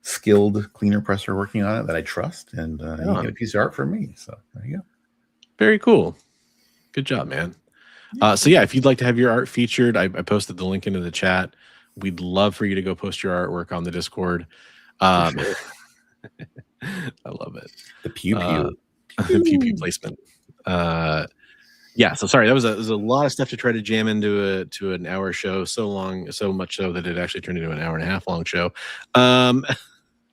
skilled cleaner presser working on it that I trust, and you get a piece of art from me. So there you go. Very cool. Good job, man. So yeah, if you'd like to have your art featured, I posted the link into the chat. We'd love for you to go post your artwork on the Discord. I love it. The pew pew placement. Yeah, so sorry, that was a lot of stuff to try to jam into an hour show. So much so that it actually turned into an hour and a half long show.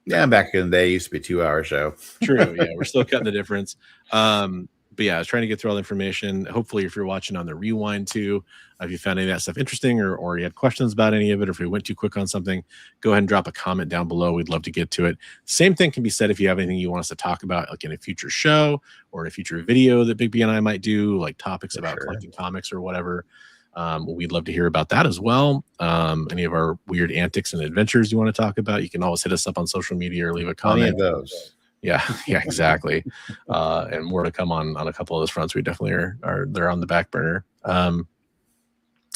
Yeah, back in the day, it used to be a 2-hour show. True. Yeah, we're still cutting the difference. But yeah, I was trying to get through all the information. Hopefully, if you're watching on the rewind too, if you found any of that stuff interesting or you had questions about any of it, or if we went too quick on something, go ahead and drop a comment down below. We'd love to get to it. Same thing can be said if you have anything you want us to talk about, like in a future show or in a future video that Big B and I might do, like topics about collecting comics or whatever. We'd love to hear about that as well. Any of our weird antics and adventures you want to talk about, you can always hit us up on social media or leave a comment. Any of those. Yeah, exactly. And more to come on a couple of those fronts. We definitely are they're on the back burner.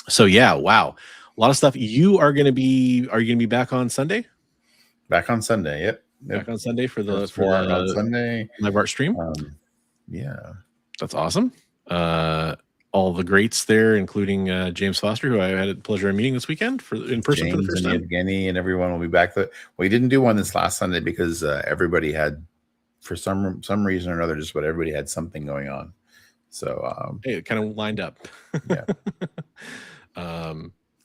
So yeah, wow. A lot of stuff. Are you going to be back on Sunday? Back on Sunday, yep. Back on Sunday for the on Sunday live art stream. Yeah. That's awesome. All the greats there, including James Foster, who I had the pleasure of meeting this weekend in person James for the first time. Evgeny and everyone will be back. We didn't do one this last Sunday because everybody had, for some reason or another, just what everybody had something going on. So hey, it kind of lined up. Yeah.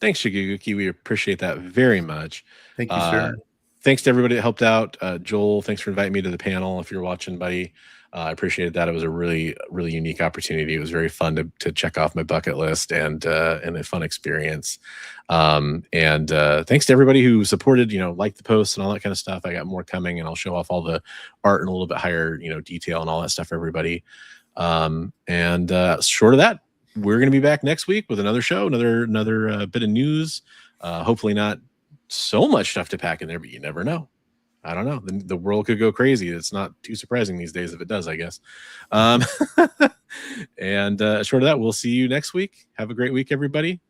Thanks, Shiguguki. We appreciate that very much. Thank you, sir. Thanks to everybody that helped out. Joel, thanks for inviting me to the panel. If you're watching, buddy, I appreciated that. It was a really, really unique opportunity. It was very fun to check off my bucket list and a fun experience. And thanks to everybody who supported, liked the posts and all that kind of stuff. I got more coming, and I'll show off all the art in a little bit higher, detail and all that stuff for everybody. Short of that, we're going to be back next week with another show, another bit of news. Hopefully not so much stuff to pack in there, but you never know. I don't know. The world could go crazy. It's not too surprising these days if it does, I guess. Short of that, we'll see you next week. Have a great week, everybody.